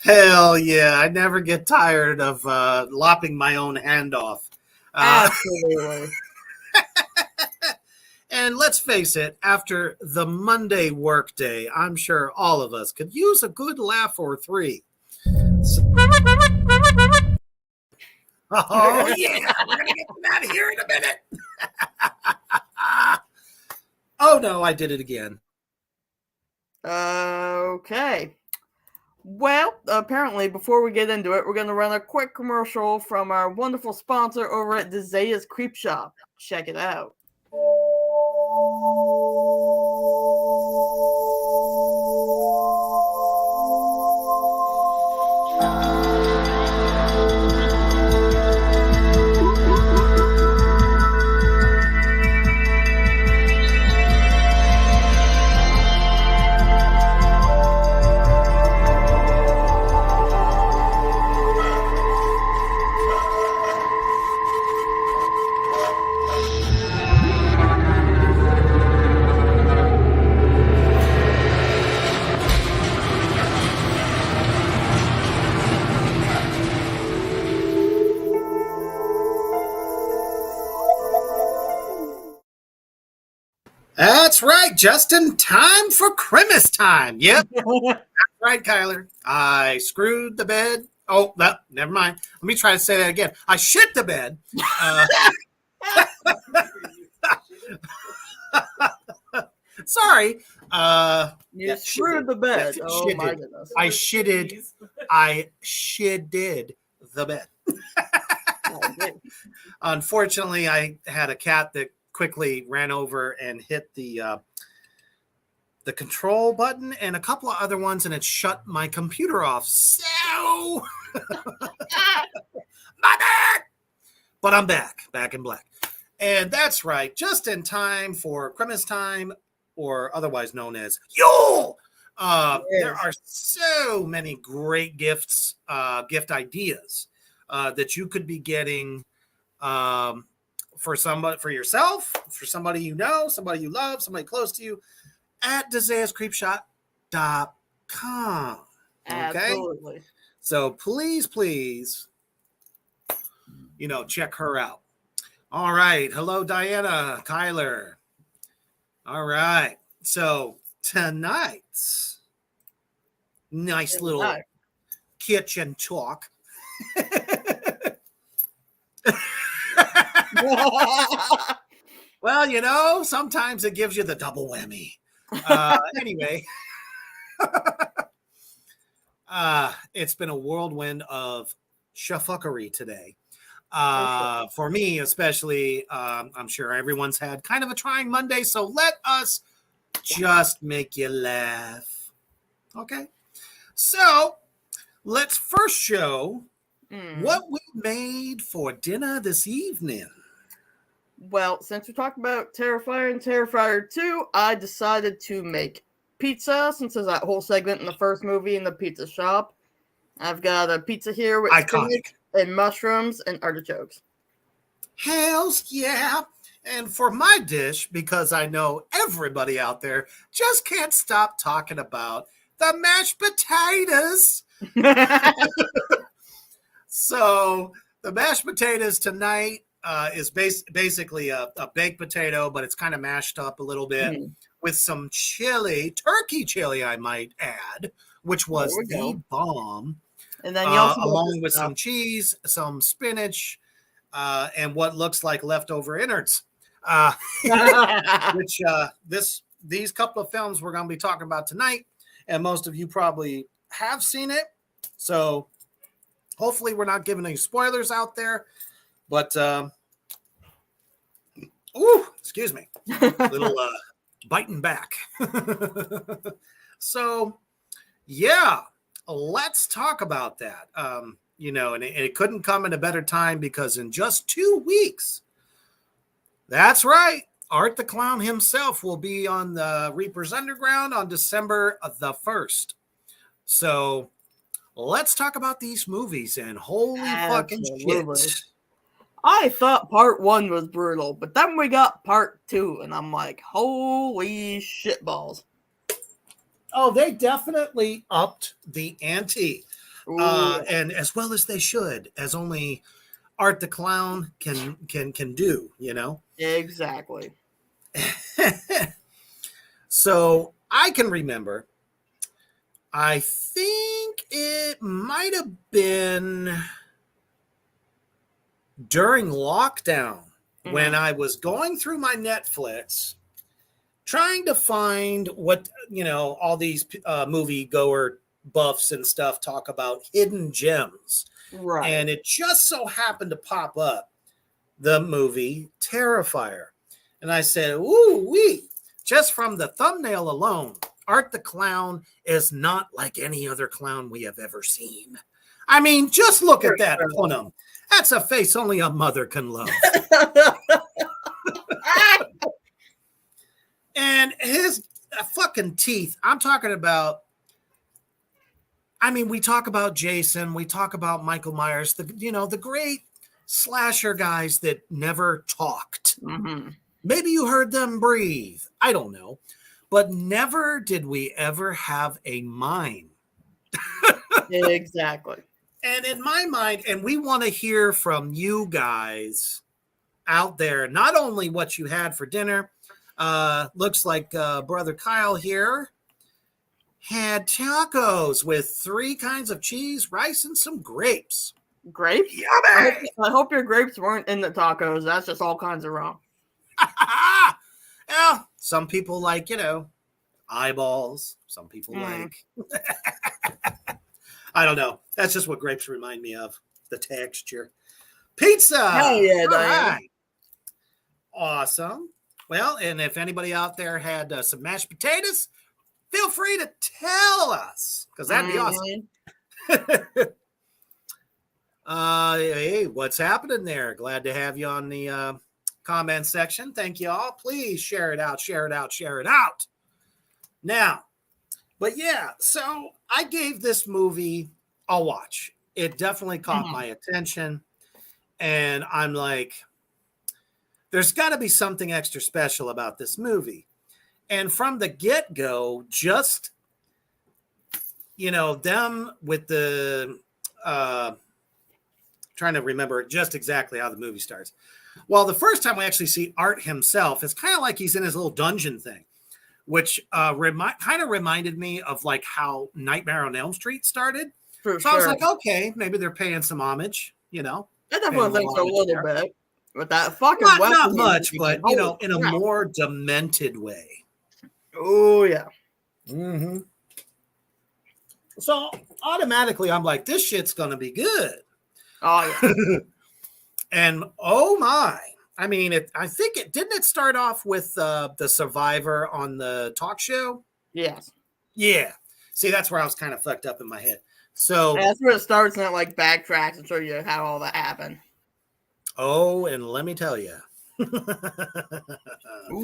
Hell yeah. I never get tired of lopping my own hand off. Absolutely. And let's face it, after the Monday workday, I'm sure all of us could use a good laugh or three. Oh, yeah. We're going to get them out of here in a minute. Oh, no, I did it again. Okay. Well, apparently, before we get into it, we're going to run a quick commercial from our wonderful sponsor over at Dezaya's Creep Shop. Check it out. That's right. Just in time for Christmas time. Yep. That's right, Kyler. I screwed the bed. Oh, no, never mind. Let me try to say that again. I shit the bed. Sorry. You screwed the bed. Oh, shitted. my goodness. I shitted the bed. Unfortunately, I had a cat that quickly ran over and hit the control button and a couple of other ones, and it shut my computer off. So, my bad. But I'm back in black. And that's right, just in time for Christmas time, or otherwise known as Yule. There are so many great gift ideas that you could be getting for somebody, for yourself, for somebody you know, somebody you love, somebody close to you, at DezeusCreepShop.com. Okay? Absolutely. So please, check her out. All right. Hello, Diana, Kyler. All right. So tonight's nice little kitchen talk. Well, sometimes it gives you the double whammy. Anyway, it's been a whirlwind of shufuckery today. For me, especially, I'm sure everyone's had kind of a trying Monday, so let us just make you laugh. Okay? So, let's first show what we made for dinner this evening. Well, since we talked about Terrifier and Terrifier 2, I decided to make pizza, since there's that whole segment in the first movie in the pizza shop. I've got a pizza here with spinach and mushrooms and artichokes. Hells yeah. And for my dish, because I know everybody out there just can't stop talking about the mashed potatoes. So the mashed potatoes tonight is basically a baked potato, but it's kind of mashed up a little bit with some chili, turkey chili, I might add, which was the bomb. And then you also along with some cheese, some spinach, and what looks like leftover innards. Which these couple of films we're going to be talking about tonight, and most of you probably have seen it. So hopefully we're not giving any spoilers out there. But excuse me, little biting back. So yeah. Let's talk about that. And it couldn't come in a better time, because in just 2 weeks, that's right, Art the Clown himself will be on the Reaper's Underground on December the 1st. So let's talk about these movies, and holy fucking shit. I thought part 1 was brutal, but then we got part 2, and I'm like, holy shitballs. Oh, they definitely upped the ante. Ooh, and as well as they should, as only Art the Clown can do, you know. exactly. So I can remember, I think it might have been during lockdown when I was going through my Netflix trying to find what, you know, all these movie goer buffs and stuff talk about hidden gems. Right. And it just so happened to pop up the movie Terrifier. And I said, ooh, wee, just from the thumbnail alone, Art the Clown is not like any other clown we have ever seen. I mean, just look at that punum. That's a face only a mother can love. And his fucking teeth, I'm talking about, I mean, we talk about Jason, we talk about Michael Myers, the great slasher guys that never talked. Maybe you heard them breathe. I don't know. But never did we ever have a mind. Exactly. And in my mind, and we want to hear from you guys out there, not only what you had for dinner. Looks like Brother Kyle here had tacos with 3 kinds of cheese, rice, and some grapes. Grapes? Yummy! I hope your grapes weren't in the tacos. That's just all kinds of wrong. Well, some people like, you know, eyeballs. Some people like, I don't know. That's just what grapes remind me of. The texture. Pizza. Hell yeah, all right. Awesome. Well, and if anybody out there had some mashed potatoes, feel free to tell us, because that'd be awesome. Hey, what's happening there? Glad to have you on the comment section. Thank you all. Please share it out, share it out, share it out. Now, but yeah, so I gave this movie a watch. It definitely caught my attention. And I'm like, there's got to be something extra special about this movie. And from the get-go, just, you know, them with the, trying to remember just exactly how the movie starts. Well, the first time we actually see Art himself, it's kind of like he's in his little dungeon thing, which kind of reminded me of like how Nightmare on Elm Street started. For so sure. I was like, okay, maybe they're paying some homage, you know. I definitely think so a little bit. With that fucking not much, but you know, in a more demented way. Oh yeah. So automatically, I'm like, this shit's gonna be good. Oh yeah. And oh my, I mean, I think it didn't it start off with the Survivor on the talk show? Yes. Yeah. See, that's where I was kind of fucked up in my head. So that's where it starts, and it like backtracks and show you how all that happened. Oh, and let me tell you,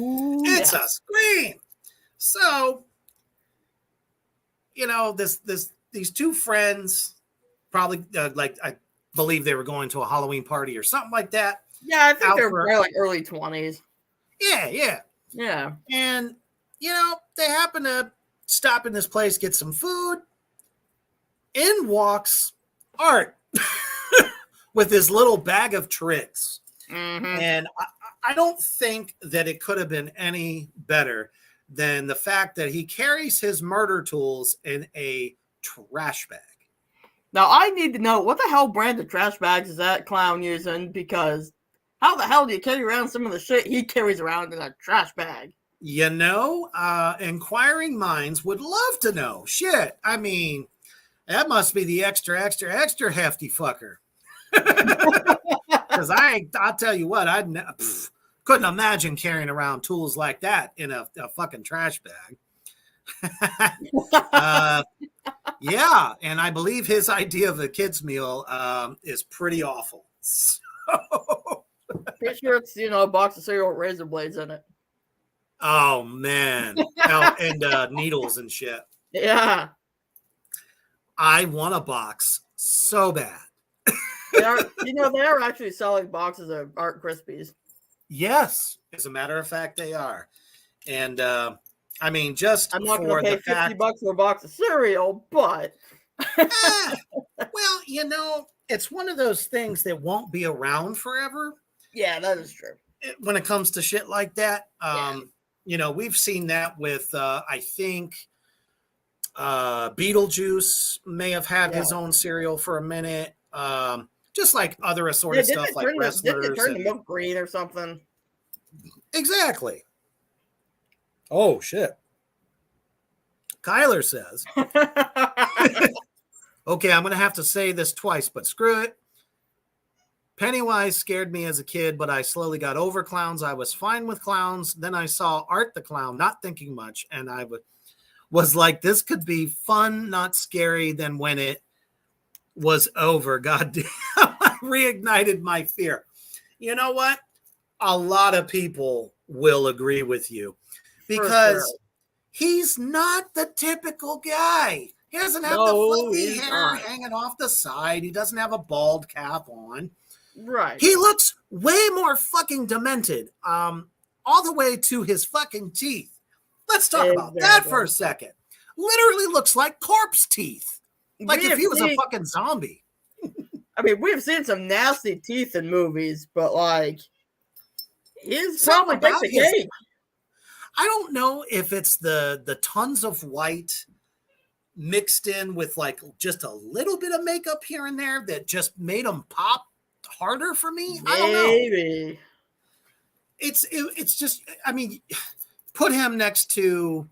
it's a scream. So, you know, these 2 friends probably like I believe they were going to a Halloween party or something like that. Yeah, I think they're probably like early 20s. Yeah. And you know, they happen to stop in this place, get some food. In walks Art. With his little bag of tricks. And I don't think that it could have been any better than the fact that he carries his murder tools in a trash bag. Now, I need to know, what the hell brand of trash bags is that clown using? Because how the hell do you carry around some of the shit he carries around in a trash bag? You know, inquiring minds would love to know. Shit, I mean, that must be the extra hefty fucker. Because I'll tell you what, I couldn't imagine carrying around tools like that in a fucking trash bag. Yeah, and I believe his idea of a kid's meal is pretty awful. So... Pretty sure it's, you know, a box of cereal with razor blades in it. Oh man, and needles and shit. Yeah, I want a box so bad. They are actually selling boxes of Art Krispies. Yes, as a matter of fact, they are. And I mean, just I'm not for going to pay the fact, $50 for a box of cereal, but Well, it's one of those things that won't be around forever. Yeah, that is true. When it comes to shit like that. Yeah. We've seen that with, I think, Beetlejuice may have had his own cereal for a minute. Just like other assorted stuff like wrestlers. Didn't it turn the milk green or something? Exactly. Oh, shit. Kyler says, okay, I'm going to have to say this twice, but screw it. Pennywise scared me as a kid, but I slowly got over clowns. I was fine with clowns. Then I saw Art the Clown, not thinking much, and I was like, this could be fun, not scary. Then when it was over, goddamn, I reignited my fear. You know what? A lot of people will agree with you because he's not the typical guy. He doesn't have the fluffy hair hanging off the side. He doesn't have a bald cap on. Right. He looks way more fucking demented, all the way to his fucking teeth. Let's talk about that for a second. Literally looks like corpse teeth. Like if he was a fucking zombie. I mean, we've seen some nasty teeth in movies, but like, he's probably baked the cake. I don't know if it's the tons of white mixed in with like just a little bit of makeup here and there that just made him pop harder for me. Maybe. I don't know. It's just, I mean, put him next to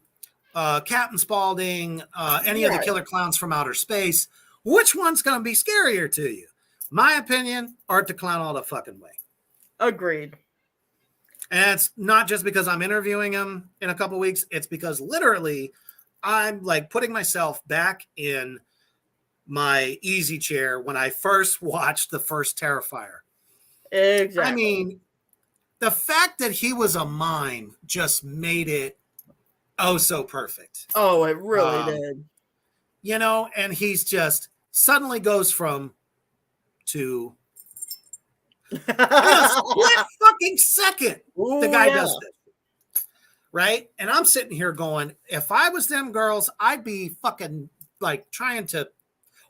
Captain Spaulding, any of the killer clowns from outer space. Which one's going to be scarier to you? My opinion, Art the Clown all the fucking way. Agreed. And it's not just because I'm interviewing him in a couple weeks. It's because literally I'm like putting myself back in my easy chair when I first watched the first Terrifier. Exactly. I mean, the fact that he was a mime just made it so perfect. Oh, it really did. And he's just suddenly goes from to in a split fucking second. Ooh, the guy does this. Right? And I'm sitting here going, if I was them girls, I'd be fucking like trying to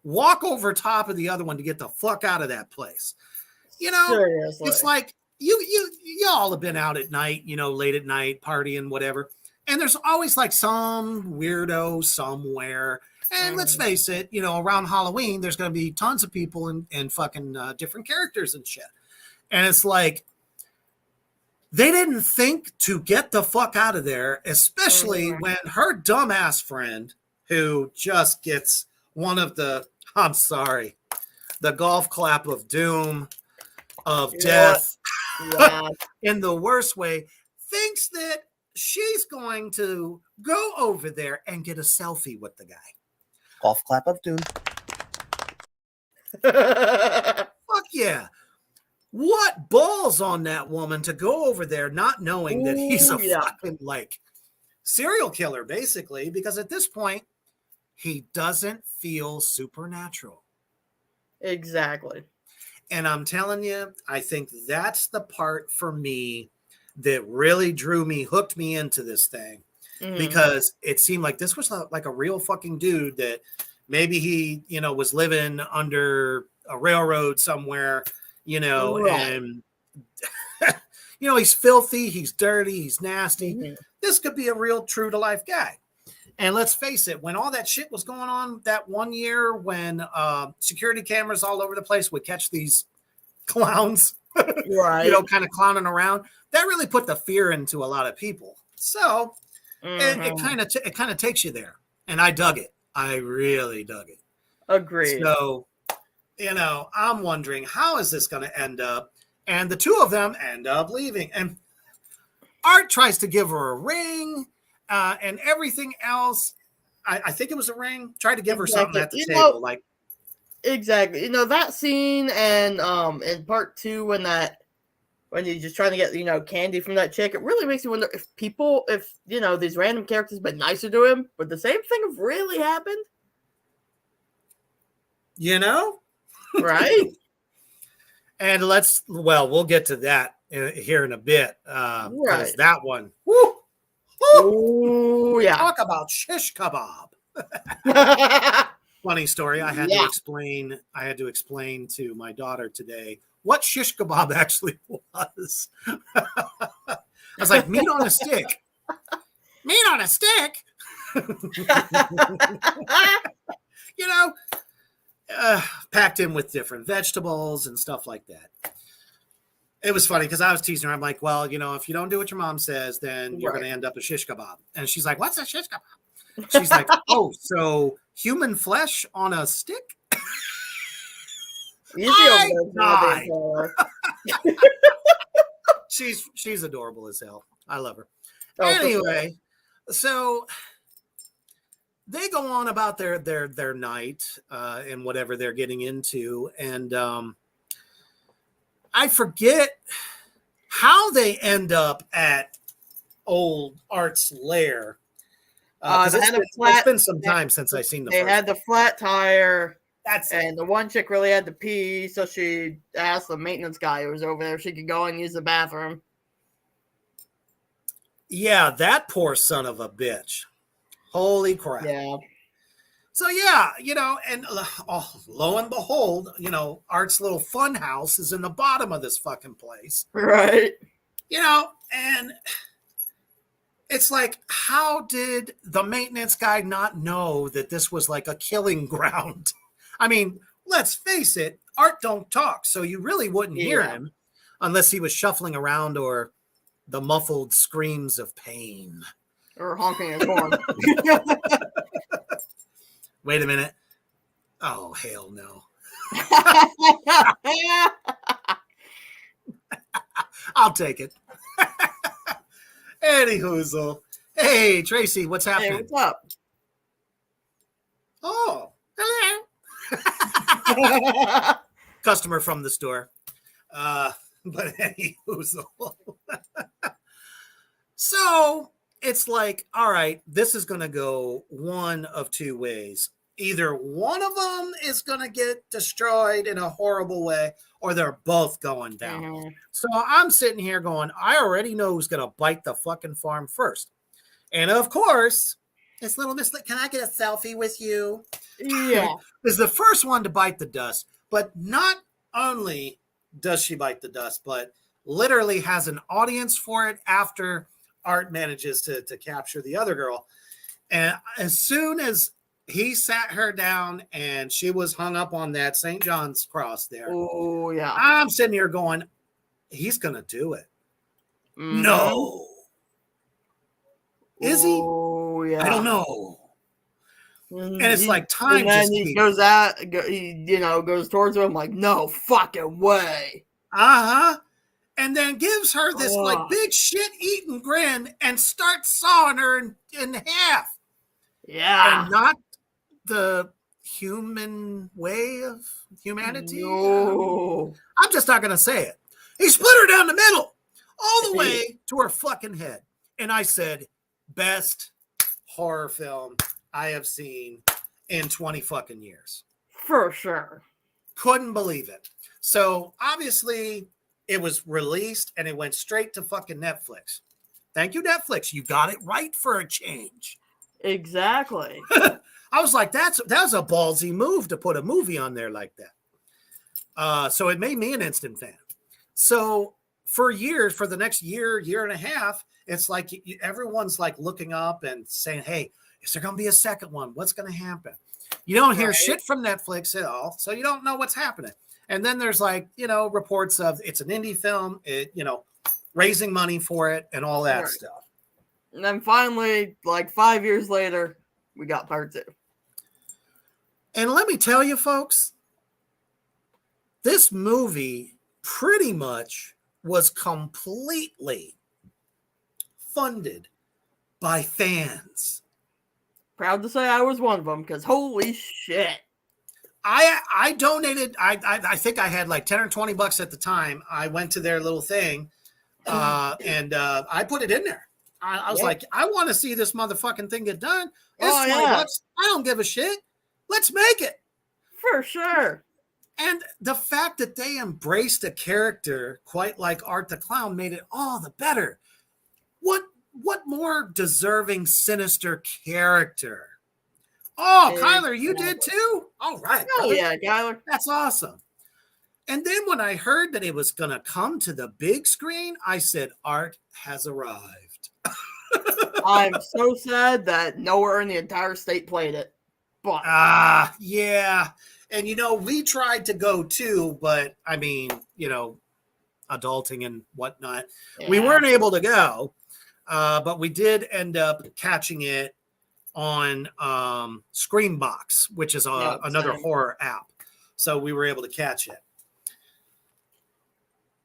walk over top of the other one to get the fuck out of that place. Seriously. It's like y'all have been out at night, late at night, partying, whatever. And there's always like some weirdo somewhere. And let's face it, around Halloween, there's going to be tons of people and fucking different characters and shit. And it's like, they didn't think to get the fuck out of there, especially when her dumbass friend, who just gets one of the, I'm sorry, the golf clap of doom, of death, in the worst way, thinks that she's going to go over there and get a selfie with the guy. Golf clap of doom. Fuck yeah. What balls on that woman to go over there not knowing that he's a fucking like serial killer, basically, because at this point, he doesn't feel supernatural. Exactly. And I'm telling you, I think that's the part for me that really hooked me into this thing, because it seemed like this was like a real fucking dude that maybe he, was living under a railroad somewhere, and, he's filthy, he's dirty, he's nasty. This could be a real true to life guy. And let's face it, when all that shit was going on that one year when security cameras all over the place would catch these clowns, kind of clowning around, that really put the fear into a lot of people. So it kind of takes you there. And I dug it. I really dug it. Agreed. So, I'm wondering, how is this going to end up? And the two of them end up leaving. And Art tries to give her a ring and everything else. I think it was a ring. Tried to give her something at the table. Exactly. That scene and in part 2 when you're just trying to get, candy from that chick, it really makes you wonder if these random characters been nicer to him, would the same thing have really happened? Right? And we'll get to that here in a bit. Right. That one. Woo! Ooh, yeah. Talk about shish kebab. Funny story. I had to explain. I had to explain to my daughter today what shish kebab actually was. I was like, meat on a stick. Meat on a stick. You know, packed in with different vegetables and stuff like that. It was funny because I was teasing her. I'm like, well, if you don't do what your mom says, then you're going to end up a shish kebab. And she's like, what's a shish kebab? She's like, oh, so human flesh on a stick? She's adorable as hell. I love her. Anyway, so they go on about their night and whatever they're getting into, and I forget how they end up at old Art's lair. It's been some time since I've seen the first. They had the flat tire. And the one chick really had to pee, so she asked the maintenance guy who was over there if she could go and use the bathroom. Yeah, that poor son of a bitch. Holy crap. Yeah. So, yeah, and lo and behold, Art's little fun house is in the bottom of this fucking place. Right. And it's like, how did the maintenance guy not know that this was like a killing ground? I mean, let's face it, Art don't talk, so you really wouldn't hear him unless he was shuffling around or the muffled screams of pain. Or honking his horn. Wait a minute. Oh, hell no. I'll take it. Anywhoozle. Hey, Tracy, what's happening? Hey, what's up? Oh, hello. Customer from the store. But anywhoozle. So it's like, all right, this is going to go one of two ways. Either one of them is going to get destroyed in a horrible way, or they're both going down. Mm-hmm. So I'm sitting here going, I already know who's going to bite the fucking farm first. And of course, this little Miss, can I get a selfie with you? Yeah. Is the first one to bite the dust. But not only does she bite the dust, but literally has an audience for it after Art manages to capture the other girl. And as soon as he sat her down and she was hung up on that St. John's cross there. Oh, yeah. I'm sitting here going, he's going to do it. Mm-hmm. No. Is he? Oh, yeah. I don't know. And it's like time just he goes out, goes towards him like, no fucking way. Uh-huh. And then gives her this like big shit-eating grin and starts sawing her in half. Yeah. And not the human way of humanity. No. I'm just not going to say it. He split her down the middle, all the way to her fucking head. And I said, best horror film I have seen in 20 fucking years. For sure. Couldn't believe it. So obviously it was released and it went straight to fucking Netflix. Thank you, Netflix. You got it right for a change. Exactly. I was like, that was a ballsy move to put a movie on there like that. So it made me an instant fan. So for years, for the next year and a half, it's like everyone's like looking up and saying, hey, is there going to be a second one? What's going to happen? You don't hear shit from Netflix at all. So you don't know what's happening. And then there's like, reports of it's an indie film, raising money for it and all that stuff. And then finally, like 5 years later, we got part 2. And let me tell you, folks, this movie pretty much was completely funded by fans. Proud to say I was one of them, because holy shit. I donated, I think I had like 10 or 20 bucks at the time. I went to their little thing and I put it in there. I was like, I want to see this motherfucking thing get done. It's 20 bucks. I don't give a shit. Let's make it. For sure. And the fact that they embraced a character quite like Art the Clown made it all the better. What more deserving, sinister character? Oh, And Kyler, you did too? All right. Oh brother. yeah, Kyler. That's awesome. And then when I heard that it was going to come to the big screen, I said, art has arrived. I'm so sad that nowhere in the entire state played it. But Yeah. And, we tried to go too, but I mean, adulting and whatnot. yeah. We weren't able to go, but we did end up catching it on Screambox, which is another horror app. So we were able to catch it.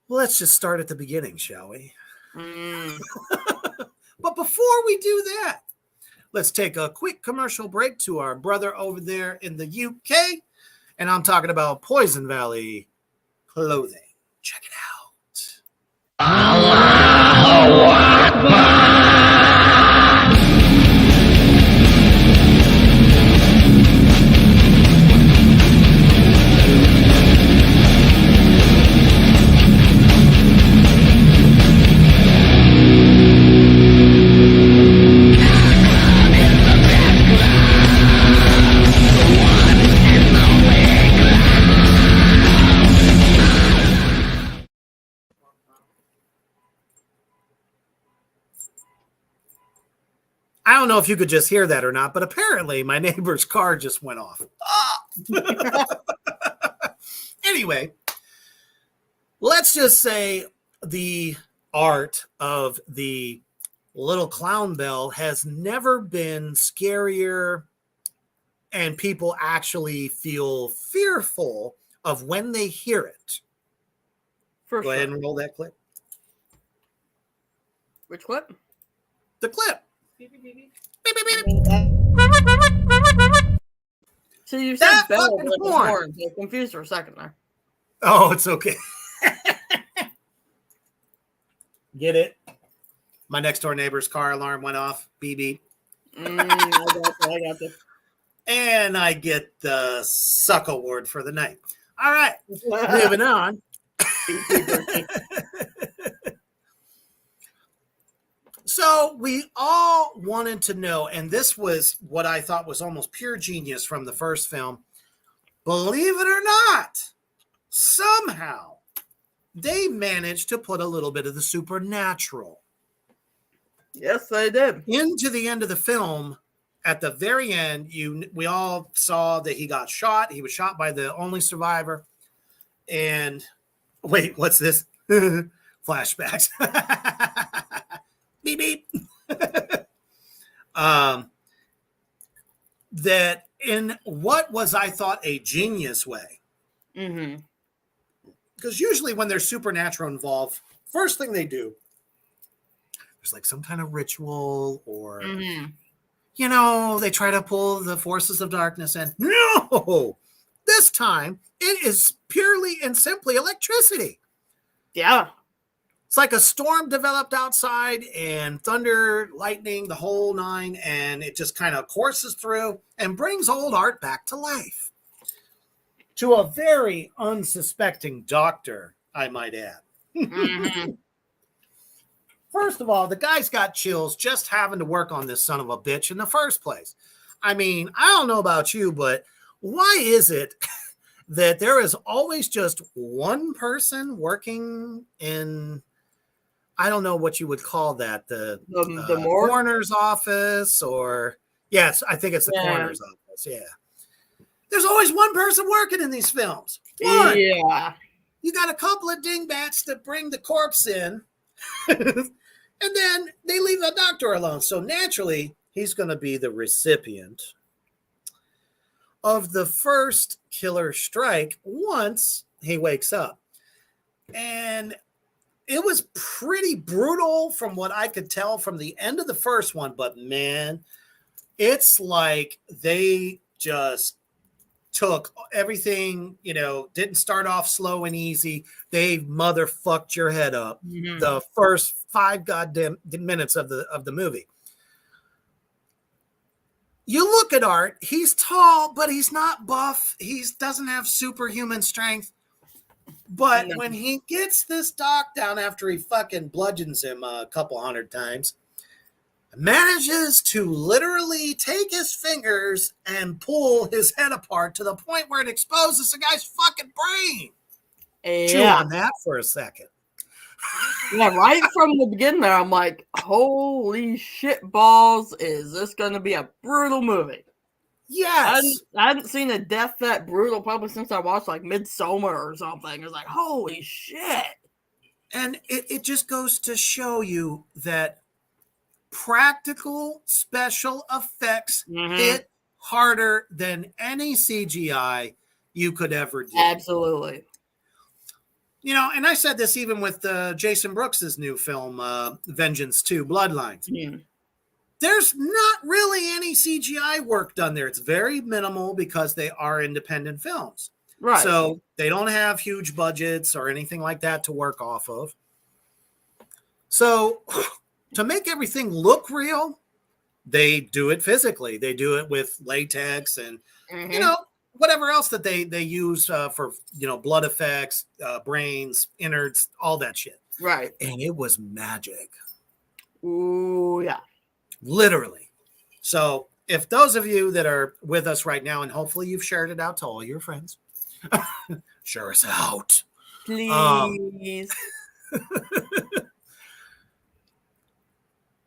Well, let's just start at the beginning, shall we? But before we do that, let's take a quick commercial break to our brother over there in the UK. And I'm talking about Poison Valley Clothing. Check it out. Allahu Akbar. I don't know if you could just hear that or not, but apparently my neighbor's car just went off. Anyway, let's just say the art of the little clown bell has never been scarier, and people actually feel fearful of when they hear it. Go ahead and roll that clip. Which clip? The clip. Beep, beep, beep, beep, beep, beep. So you said That bell, fucking but horn. horn. I was confused for a second there. Oh, it's okay. Get it? My next door neighbor's car alarm went off. Beep, beep. I got you. And I get the suck award for the night. All right. Moving on. So we all wanted to know, and this was what I thought was almost pure genius from the first film. Believe it or not, somehow they managed to put a little bit of the supernatural. Yes, they did. Into the end of the film, at the very end, we all saw that he got shot. He was shot by the only survivor. And wait, what's this? Flashbacks. Beep, beep. That in what was, I thought, a genius way. Mm-hmm. Because usually when there's supernatural involved, first thing they do, there's like some kind of ritual or, they try to pull the forces of darkness in. No! This time, it is purely and simply electricity. Yeah. It's like a storm developed outside and thunder, lightning, the whole nine, and it just kind of courses through and brings old Art back to life. To a very unsuspecting doctor, I might add. First of all, the guy's got chills just having to work on this son of a bitch in the first place. I mean, I don't know about you, but why is it that there is always just one person working in, I don't know what you would call that, the coroner's office, or yes, I think it's the coroner's office. Yeah. There's always one person working in these films. One. Yeah. You got a couple of dingbats that bring the corpse in, and then they leave the doctor alone. So naturally, he's going to be the recipient of the first killer strike once he wakes up. And it was pretty brutal from what I could tell from the end of the first one. But man, it's like they just took everything, didn't start off slow and easy. They motherfucked your head up the first 5 goddamn minutes of the movie. You look at Art, he's tall, but he's not buff. He doesn't have superhuman strength. But when he gets this doc down after he fucking bludgeons him a couple hundred times, manages to literally take his fingers and pull his head apart to the point where it exposes the guy's fucking brain. Chew Yeah. on that for a second. Yeah, right from the beginning there, I'm like, holy shit balls, is this going to be a brutal movie? Yes. I hadn't seen a death that brutal probably since I watched like Midsommar or something. It was like, holy shit. And it just goes to show you that practical special effects hit harder than any CGI you could ever do. Absolutely. You know, and I said this even with Jason Brooks's new film, Vengeance 2 Bloodlines. There's not really any CGI work done there. It's very minimal because they are independent films. Right. So they don't have huge budgets or anything like that to work off of. So to make everything look real, they do it physically. They do it with latex and, you know, whatever else that they use for, you know, blood effects, brains, innards, all that shit. Right. And it was magic. Ooh, yeah. Literally. So if those of you that are with us right now, and hopefully you've shared it out to all your friends, share us out. Please.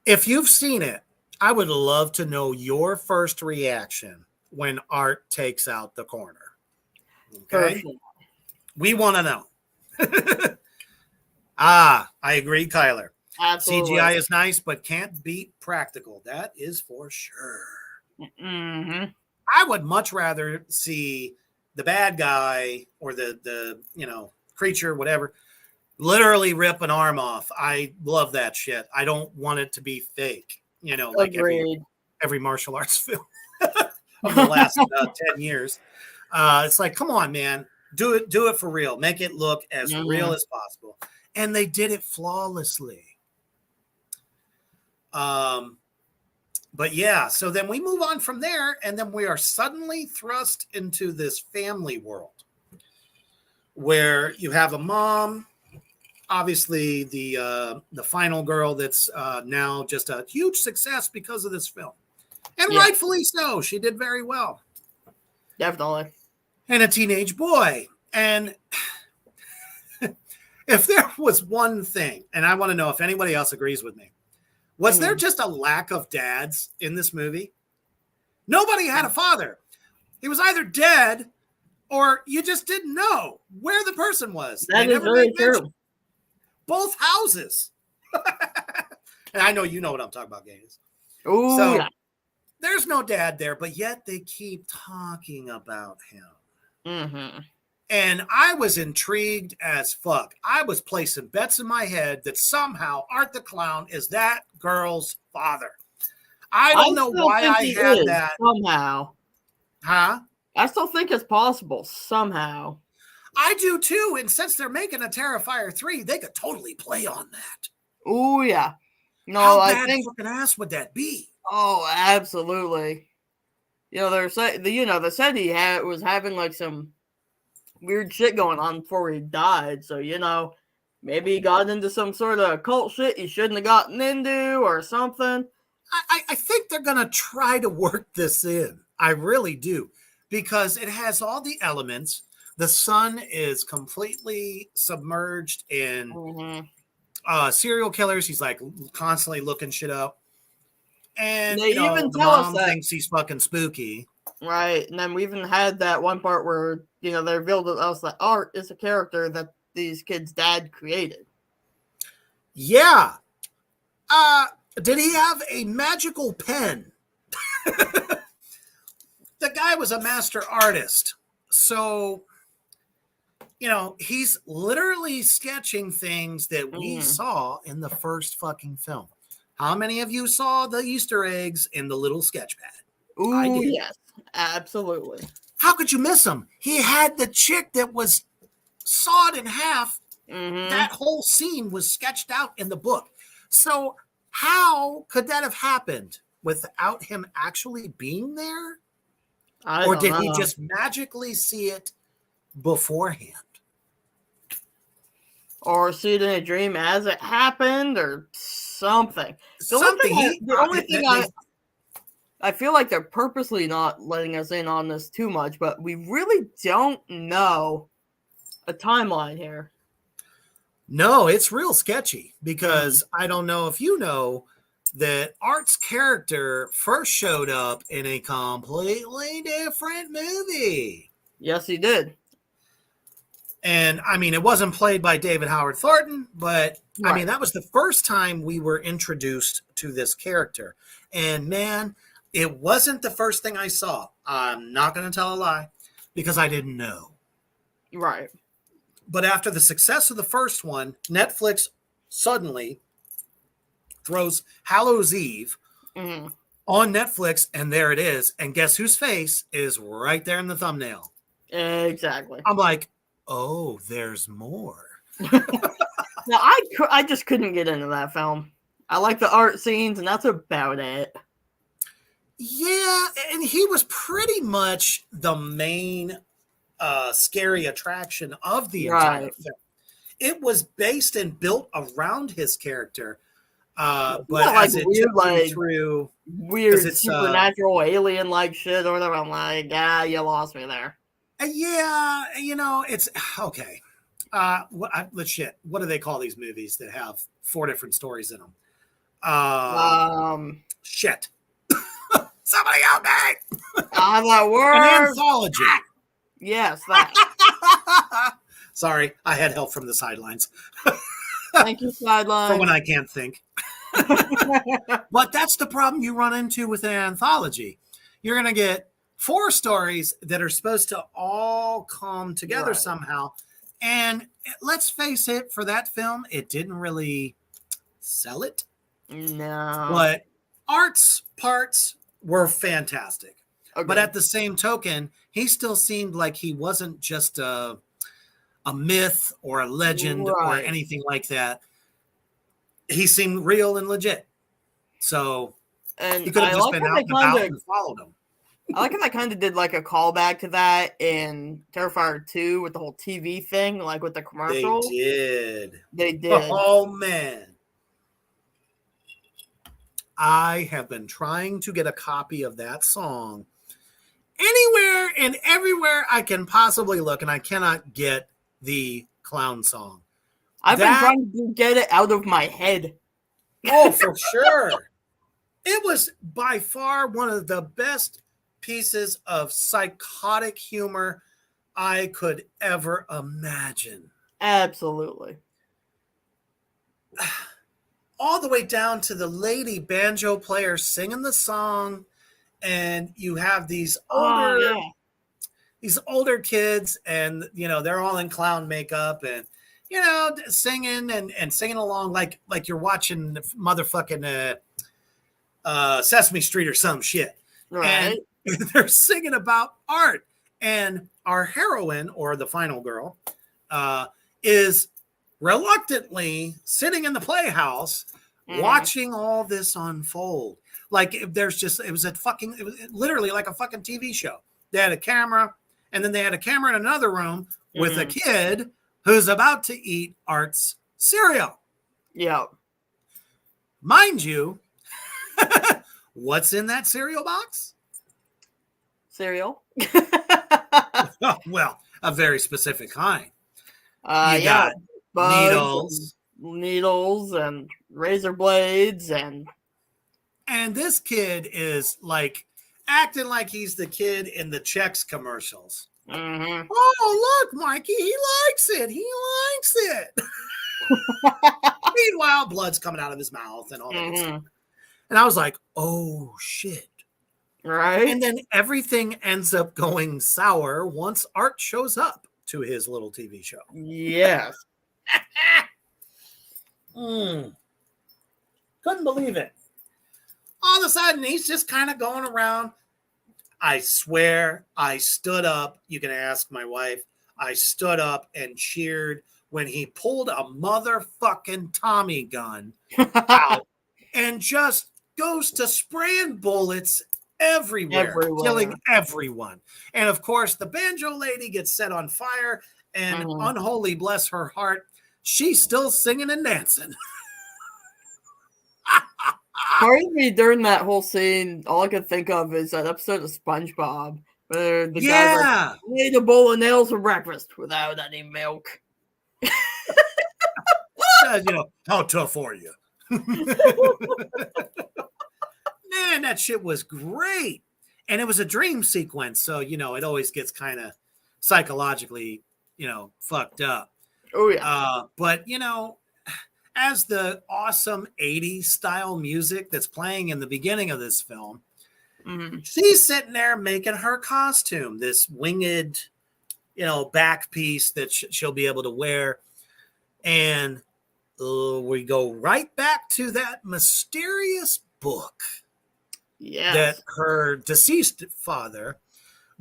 If you've seen it, I would love to know your first reaction when Art takes out the corner. Okay? We want to know. I agree, Kyler. Absolutely. CGI is nice, but can't beat practical. That is for sure. I would much rather see the bad guy or the you know, creature, whatever, literally rip an arm off. I love that shit. I don't want it to be fake, you know, like every martial arts film of the last 10 years. It's like, come on, man, do it for real. Make it look as real as possible. And they did it flawlessly. But yeah, so then we move on from there, and then we are suddenly thrust into this family world where you have a mom, obviously the final girl that's now just a huge success because of this film. And rightfully so. She did very well. Definitely. And a teenage boy. And if there was one thing, and I want to know if anybody else agrees with me, was there just a lack of dads in this movie? Nobody had a father. He was either dead or you just didn't know where the person was. That is very true. Both houses. And I know you know what I'm talking about, Gangis. Oh, so yeah. There's no dad there, but yet they keep talking about him. And I was intrigued as fuck. I was placing bets in my head that somehow Art the Clown is that girl's father. I don't know why I had that. Somehow. Huh? I still think it's possible somehow. I do too. And since they're making a Terrifier 3, they could totally play on that. Oh, yeah. No, How I bad think fucking ass would that be? Oh, absolutely. You know, they said he was having like some weird shit going on before he died. So, you know, maybe he got into some sort of occult shit he shouldn't have gotten into or something. I think they're going to try to work this in. I really do. Because it has all the elements. The son is completely submerged in serial killers. He's like constantly looking shit up. And they even the tell mom us that thinks he's fucking spooky. Right. And then we even had that one part where, you know, they revealed to us that Art is a character that these kids' dad created. Yeah. Did he have a magical pen? The guy was a master artist. So, you know, he's literally sketching things that we saw in the first fucking film. How many of you saw the Easter eggs in the little sketch pad? Ooh, I did. Yes, absolutely. How could you miss him? He had the chick that was sawed in half. That whole scene was sketched out in the book. So how could that have happened without him actually being there? Or did he just magically see it beforehand? or see it in a dream as it happened, or something. Something. The only thing I feel like they're purposely not letting us in on this too much, but we really don't know a timeline here. No, it's real sketchy because I don't know if you know that Art's character first showed up in a completely different movie. Yes, he did. And I mean, it wasn't played by David Howard Thornton, but I mean, that was the first time we were introduced to this character. And man, it wasn't the first thing I saw. I'm not going to tell a lie because I didn't know. Right. But after the success of the first one, Netflix suddenly throws Hallows Eve on Netflix, and there it is. And guess whose face is right there in the thumbnail? Exactly. I'm like, oh, there's more. Now, I just couldn't get into that film. I like the art scenes, and that's about it. Yeah, and he was pretty much the main scary attraction of the entire film. It was based and built around his character, but as it took me through weird supernatural alien-like shit or whatever, I'm like, you lost me there. Yeah, it's okay. Let's shit. What do they call these movies that have 4 different stories in them? Shit. Somebody help me! That word. An anthology. Yes, that. Sorry, I had help from the sidelines. Thank you, sidelines. For when I can't think. But that's the problem you run into with an anthology. You're going to get 4 stories that are supposed to all come together somehow. And let's face it, for that film, it didn't really sell it. No. But Art's parts were fantastic. Okay. But at the same token, he still seemed like he wasn't just a myth or a legend or anything like that. He seemed real and legit. So he could have just been out and about and followed him. I like how they kind of did like a callback to that in Terrifier 2 with the whole TV thing, like with the commercial. They did. Oh, man. I have been trying to get a copy of that song anywhere and everywhere I can possibly look, and I cannot get the clown song. I've been trying to get it out of my head. Oh, for sure. It was by far one of the best pieces of psychotic humor I could ever imagine. Absolutely. All the way down to the lady banjo player singing the song, and you have these older kids, and they're all in clown makeup and singing and singing along like you're watching motherfucking Sesame Street or some shit. Right. And they're singing about art, and our heroine, or the final girl, is reluctantly sitting in the playhouse watching all this unfold. Like it was literally like a fucking TV show. They had a camera, and then they had a camera in another room with a kid who's about to eat Art's cereal. Yeah. Mind you, what's in that cereal box? Cereal. Well, a very specific kind. You got needles and razor blades and this kid is like acting like he's the kid in the Chex commercials. Mm-hmm. Oh, look, Mikey, he likes it. He likes it. Meanwhile, blood's coming out of his mouth and all that stuff. And I was like, oh, shit. Right. And then everything ends up going sour once Art shows up to his little TV show. Yes. Couldn't believe it. All of a sudden, he's just kind of going around. I swear, I stood up. You can ask my wife. I stood up and cheered when he pulled a motherfucking Tommy gun out and just goes to spraying bullets everywhere, killing everyone. And of course, the banjo lady gets set on fire, and unholy bless her heart, she's still singing and dancing. Part of me during that whole scene, all I could think of is that episode of SpongeBob where the guy's like, "I ate a bowl of nails for breakfast without any milk." How tough are you? Man, that shit was great. And it was a dream sequence. So, it always gets kind of psychologically, fucked up. Oh, yeah. But, as the awesome 80s style music that's playing in the beginning of this film, she's sitting there making her costume, this winged, back piece that she'll be able to wear. And we go right back to that mysterious book that her deceased father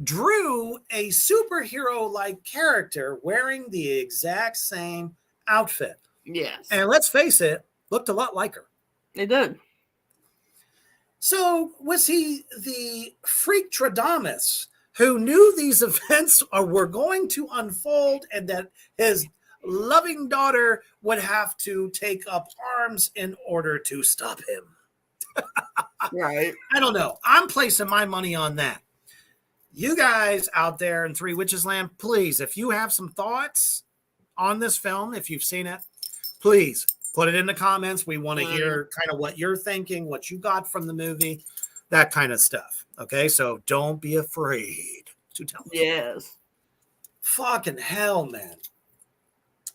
drew a superhero-like character wearing the exact same outfit. Yes. And let's face it, looked a lot like her. It did. So was he the Freaktradamus who knew these events were going to unfold and that his loving daughter would have to take up arms in order to stop him? Right. I don't know. I'm placing my money on that. You guys out there in Three Witches Land, please, if you have some thoughts on this film, if you've seen it, please put it in the comments. We want to hear kind of what you're thinking, what you got from the movie, that kind of stuff. Okay, so don't be afraid to tell us. Yes. Fucking hell, man.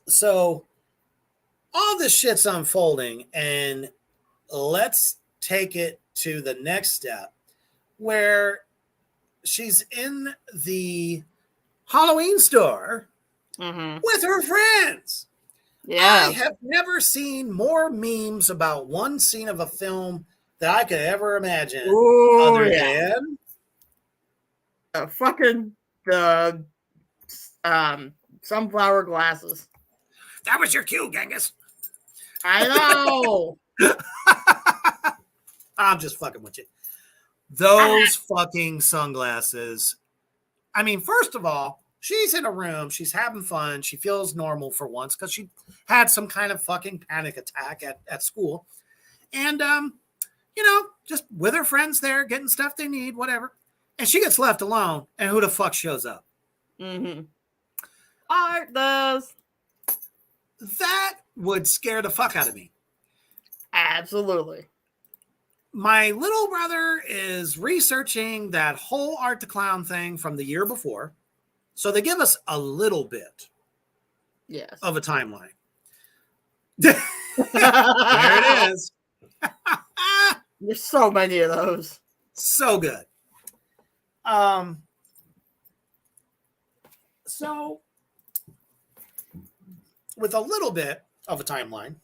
So all this shit's unfolding, and let's take it to the next step where she's in the Halloween store with her friends. Yeah. I have never seen more memes about one scene of a film that I could ever imagine. Ooh, than fucking the sunflower glasses. That was your cue, Gangis. I know. I'm just fucking with you. Those fucking sunglasses. I mean, first of all, she's in a room. She's having fun. She feels normal for once because she had some kind of fucking panic attack at school. And, just with her friends there, getting stuff they need, whatever. And she gets left alone. And who the fuck shows up? Art does. That would scare the fuck out of me. Absolutely. My little brother is researching that whole Art the Clown thing from the year before. So they give us a little bit of a timeline. There it is. There's so many of those. So good. So with a little bit of a timeline,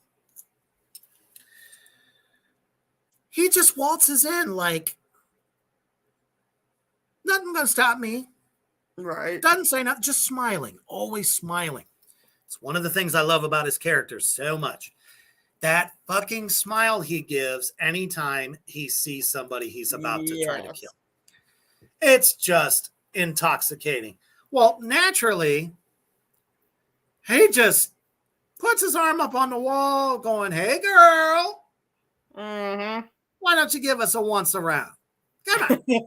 he just waltzes in like, nothing gonna stop me. Right. Doesn't say nothing, just smiling, always smiling. It's one of the things I love about his character so much. That fucking smile he gives anytime he sees somebody he's about to try to kill. It's just intoxicating. Well, naturally, he just puts his arm up on the wall going, "Hey, girl. Why don't you give us a once around? Come on."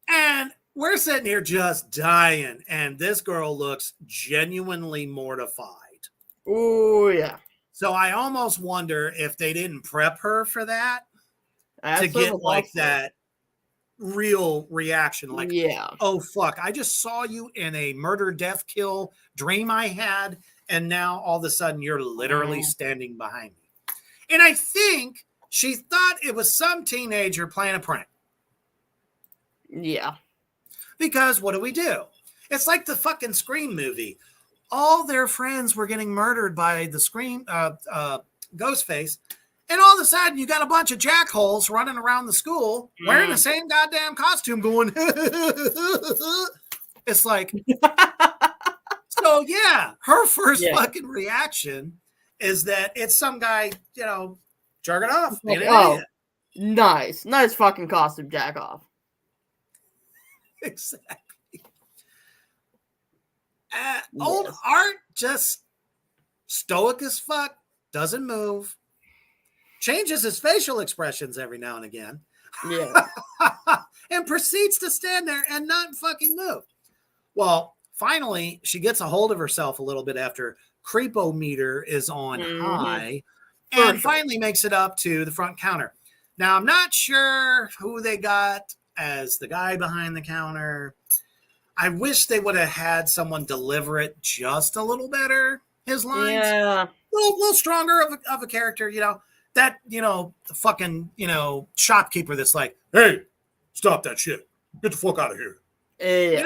And we're sitting here just dying, and this girl looks genuinely mortified. Oh, yeah. So I almost wonder if they didn't prep her for that to get awesome. like that real reaction. Like, oh, fuck, I just saw you in a murder, death, kill dream I had, and now all of a sudden you're literally standing behind me. And I think she thought it was some teenager playing a prank. Yeah. Because what do? It's like the fucking Scream movie. All their friends were getting murdered by the Scream Ghostface. And all of a sudden, you got a bunch of jackholes running around the school wearing the same goddamn costume going, it's like, so yeah, her first fucking reaction is that it's some guy, jerking off. Nice. Nice fucking costume jack off. Exactly. Old Art just stoic as fuck, doesn't move, changes his facial expressions every now and again, Yeah. and proceeds to stand there and not fucking move. Well, finally, she gets a hold of herself a little bit after creepo meter is on high, and finally makes it up to the front counter. Now, I'm not sure who they got as the guy behind the counter. I wish they would have had someone deliver it just a little better, his lines. Yeah. A little stronger of a character, that, the fucking, shopkeeper that's like, hey, stop that shit. Get the fuck out of here. Yeah.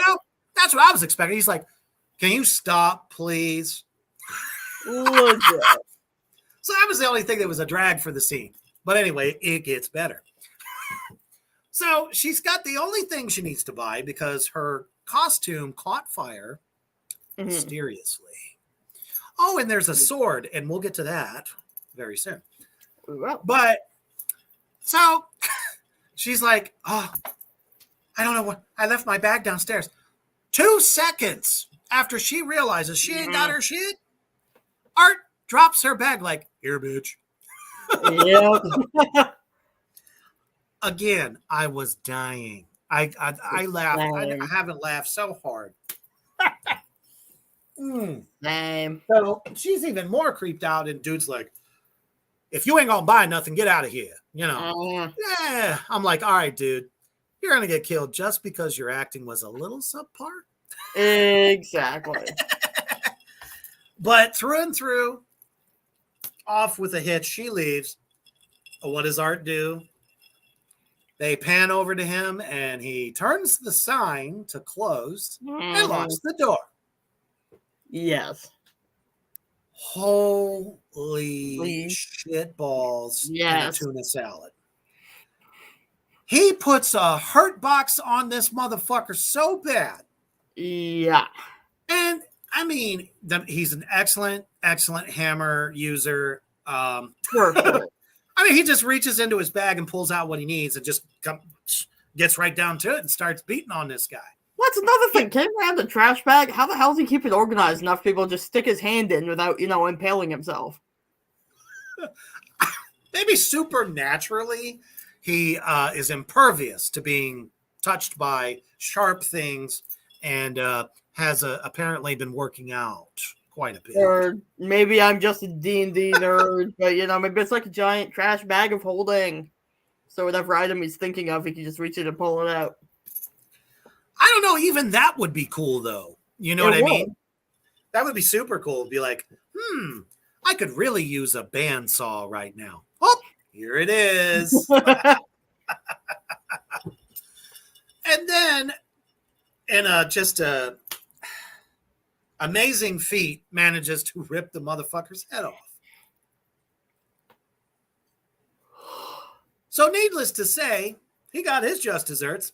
That's what I was expecting. He's like, can you stop, please? Legit. So that was the only thing that was a drag for the scene. But anyway, it gets better. So she's got the only thing she needs to buy because her costume caught fire mysteriously. Oh, and there's a sword, and we'll get to that very soon. Well. But so she's like, oh, I don't know what, I left my bag downstairs. 2 seconds after she realizes she ain't got her shit, Art drops her bag like, here, bitch. Yep. Again, I was dying. I laughed. I haven't laughed so hard. Same. So she's even more creeped out, and dude's like, if you ain't gonna buy nothing, get out of here. Yeah. I'm like, all right, dude, you're gonna get killed just because your acting was a little subpar. Exactly. But through and through, off with a hit, she leaves. What does Art do? They pan over to him, and he turns the sign to closed and locks the door. Yes. Holy shit balls. Yes. And a tuna salad. He puts a hurt box on this motherfucker so bad. Yeah. And I mean, he's an excellent hammer user. Perfect. I mean, he just reaches into his bag and pulls out what he needs and just gets right down to it and starts beating on this guy. That's another thing. Carrying around the trash bag, how the hell does he keep it organized enough people just stick his hand in without, impaling himself? Maybe supernaturally, he is impervious to being touched by sharp things and has apparently been working out quite a bit. Or maybe I'm just a D&D nerd, but, maybe it's like a giant trash bag of holding. So whatever item he's thinking of, he can just reach in and pull it out. I don't know. Even that would be cool, though. You know what I mean? That would be super cool. It'd be like, I could really use a bandsaw right now. Oh, here it is. And then, in just a amazing feat, manages to rip the motherfucker's head off. So, needless to say, he got his just desserts.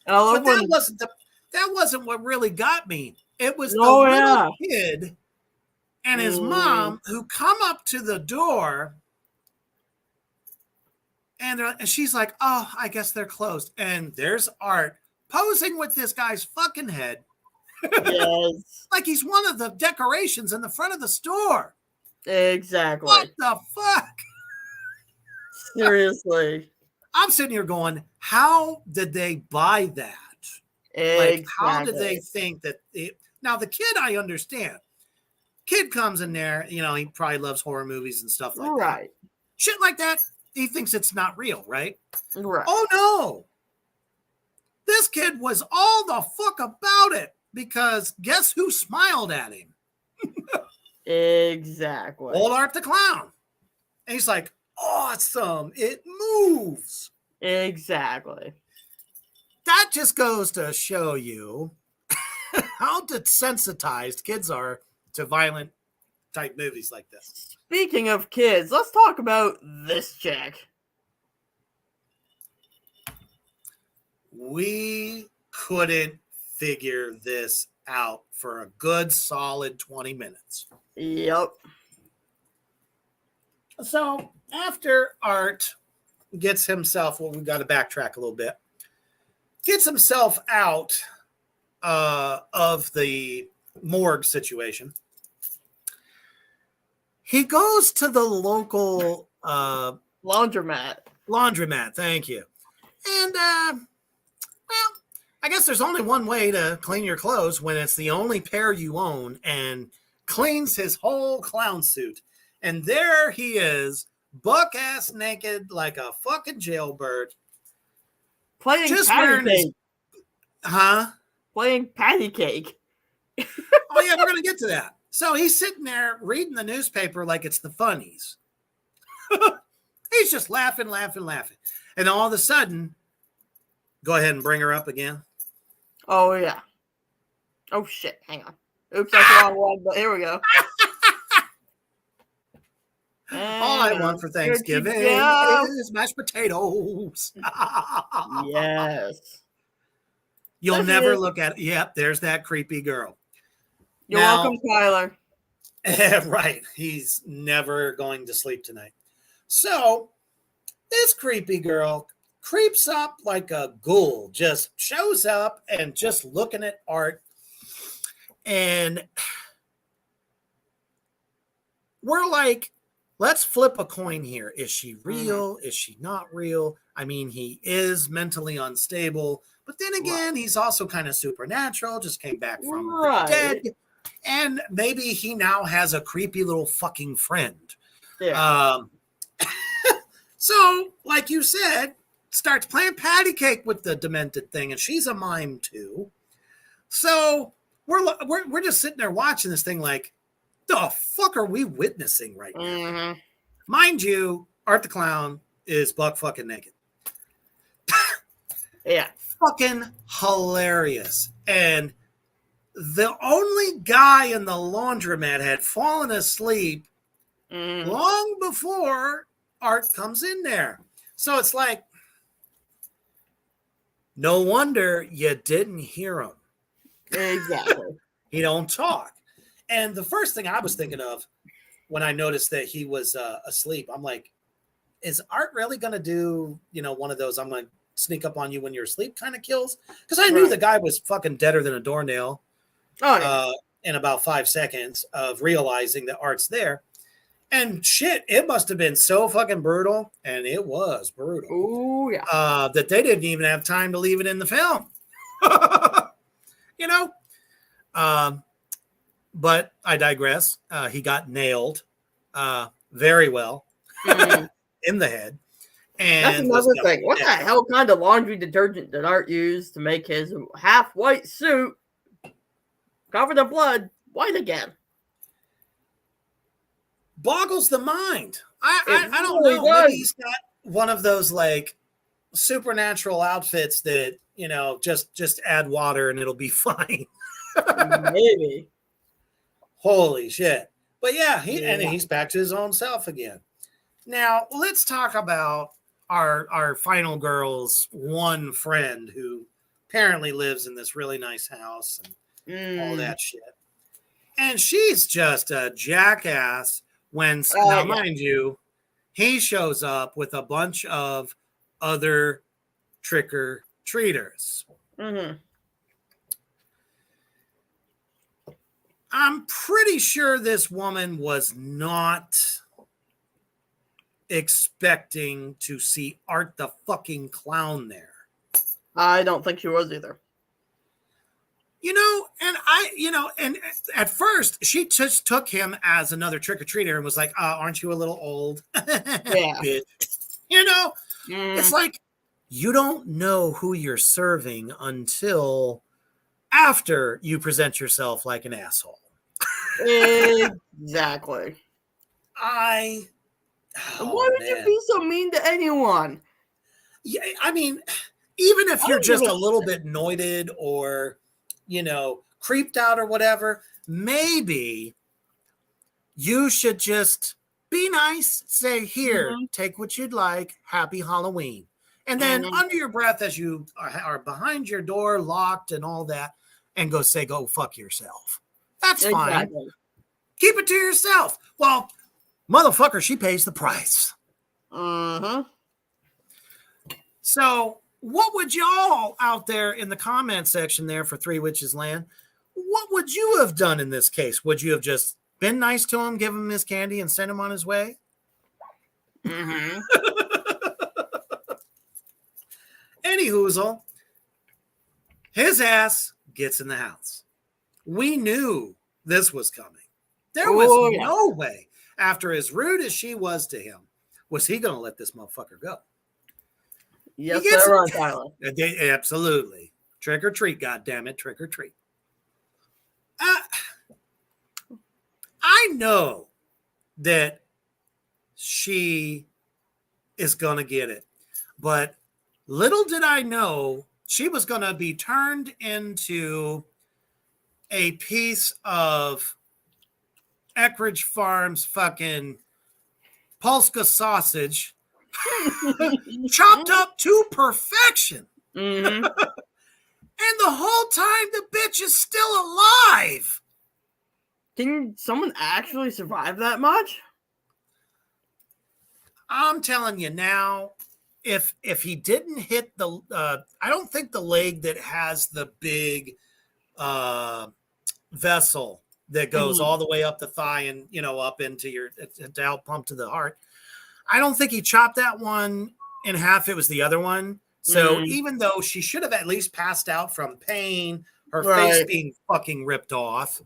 But that wasn't what really got me. It was the little kid and his mom who come up to the door, and she's like, "Oh, I guess they're closed." And there's Art posing with this guy's fucking head, Yes. like he's one of the decorations in the front of the store. Exactly. What the fuck? Seriously. I'm sitting here going, how did they buy that? Exactly. Like, how did they think that? Now, the kid, I understand. Kid comes in there, he probably loves horror movies and stuff like that. Right. Shit like that, he thinks it's not real, right? Right. Oh, no. This kid was all the fuck about it because guess who smiled at him? Exactly. Old Art the Clown. And he's like, awesome. It moves. Exactly. That just goes to show you how desensitized kids are to violent type movies like this. Speaking of kids, let's talk about this chick. We couldn't figure this out for a good solid 20 minutes. Yep. So after Art gets himself, we got to backtrack a little bit, gets himself out of the morgue situation, he goes to the local laundromat. Thank you. And well, I guess there's only one way to clean your clothes when it's the only pair you own, and cleans his whole clown suit. And there he is, buck ass naked like a fucking jailbird. Playing Just patty wearing cake. Playing patty cake. Oh yeah, we're gonna get to that. So he's sitting there reading the newspaper like it's the funnies. He's just laughing. And all of a sudden, go ahead and bring her up again. Oh, yeah. Oh, shit. Hang on. Oops, that's the wrong one, but here we go. All I want for Thanksgiving is mashed potatoes. Yes. You'll That's never it. look at it. Yep, there's that creepy girl. You're Now- welcome, Tyler. Right. He's never going to sleep tonight. So this creepy girl creeps up like a ghoul, just shows up and just looking at Art. And we're like, let's flip a coin here. Is she real? Is she not real? I mean, he is mentally unstable, but then again, he's also kind of supernatural, just came back from the dead. And maybe he now has a creepy little fucking friend. Yeah. So, like you said, starts playing patty cake with the demented thing, and she's a mime too. So we're just sitting there watching this thing like, the fuck are we witnessing right now? Mm-hmm. Mind you, Art the Clown is buck fucking naked. Yeah. Fucking hilarious. And the only guy in the laundromat had fallen asleep long before Art comes in there. So it's like, no wonder you didn't hear him. Exactly. He don't talk. And the first thing I was thinking of when I noticed that he was asleep, I'm like, is Art really going to do, one of those, I'm going to sneak up on you when you're asleep kind of kills? Because I knew the guy was fucking deader than a doornail in about 5 seconds of realizing that Art's there. And shit, it must have been so fucking brutal. And it was brutal. Oh, yeah. That they didn't even have time to leave it in the film. But I digress. He got nailed very well in the head. And that's another thing. What the hell kind of laundry detergent did Art use to make his half-white suit covered in blood white again? Boggles the mind. I don't really know. does. Maybe he's got one of those like supernatural outfits that, just add water and it'll be fine. Maybe. Holy shit. But yeah, he's back to his own self again. Now, let's talk about our final girl's one friend who apparently lives in this really nice house and all that shit. And she's just a jackass when, mind you, he shows up with a bunch of other trick-or-treaters. Mm-hmm. I'm pretty sure this woman was not expecting to see Art the fucking Clown there. I don't think she was either. And at first she just took him as another trick-or-treater and was like, aren't you a little old? Yeah. Bitch. It's like, you don't know who you're serving until after you present yourself like an asshole. Exactly. Why would you be so mean to anyone? Yeah, I mean, even if you're just a little bit noited or, creeped out or whatever, maybe you should just be nice, say, here, take what you'd like, happy Halloween. And then under your breath as you are behind your door, locked and all that, and go fuck yourself. That's fine. Keep it to yourself. Well, motherfucker, she pays the price. So what would y'all out there in the comment section there for Three Witches Land, what would you have done in this case? Would you have just been nice to him, give him his candy, and send him on his way. Mm-hmm. Any hoozle, his ass gets in the house. We knew this was coming. There was no way, after as rude as she was to him, was he going to let this motherfucker go. Yes, sir, Tyler. Absolutely. Trick or treat, goddammit, trick or treat. I know that she is going to get it, but little did I know she was going to be turned into a piece of Eckridge Farms fucking Polska sausage chopped up to perfection. Mm-hmm. And the whole time the bitch is still alive. Can someone actually survive that much? I'm telling you now, if he didn't hit the, I don't think the leg that has the big vessel that goes all the way up the thigh and, you know, up into your, to help pump to the heart. I don't think he chopped that one in half. It was the other one. So even though she should have at least passed out from pain, her face being fucking ripped off,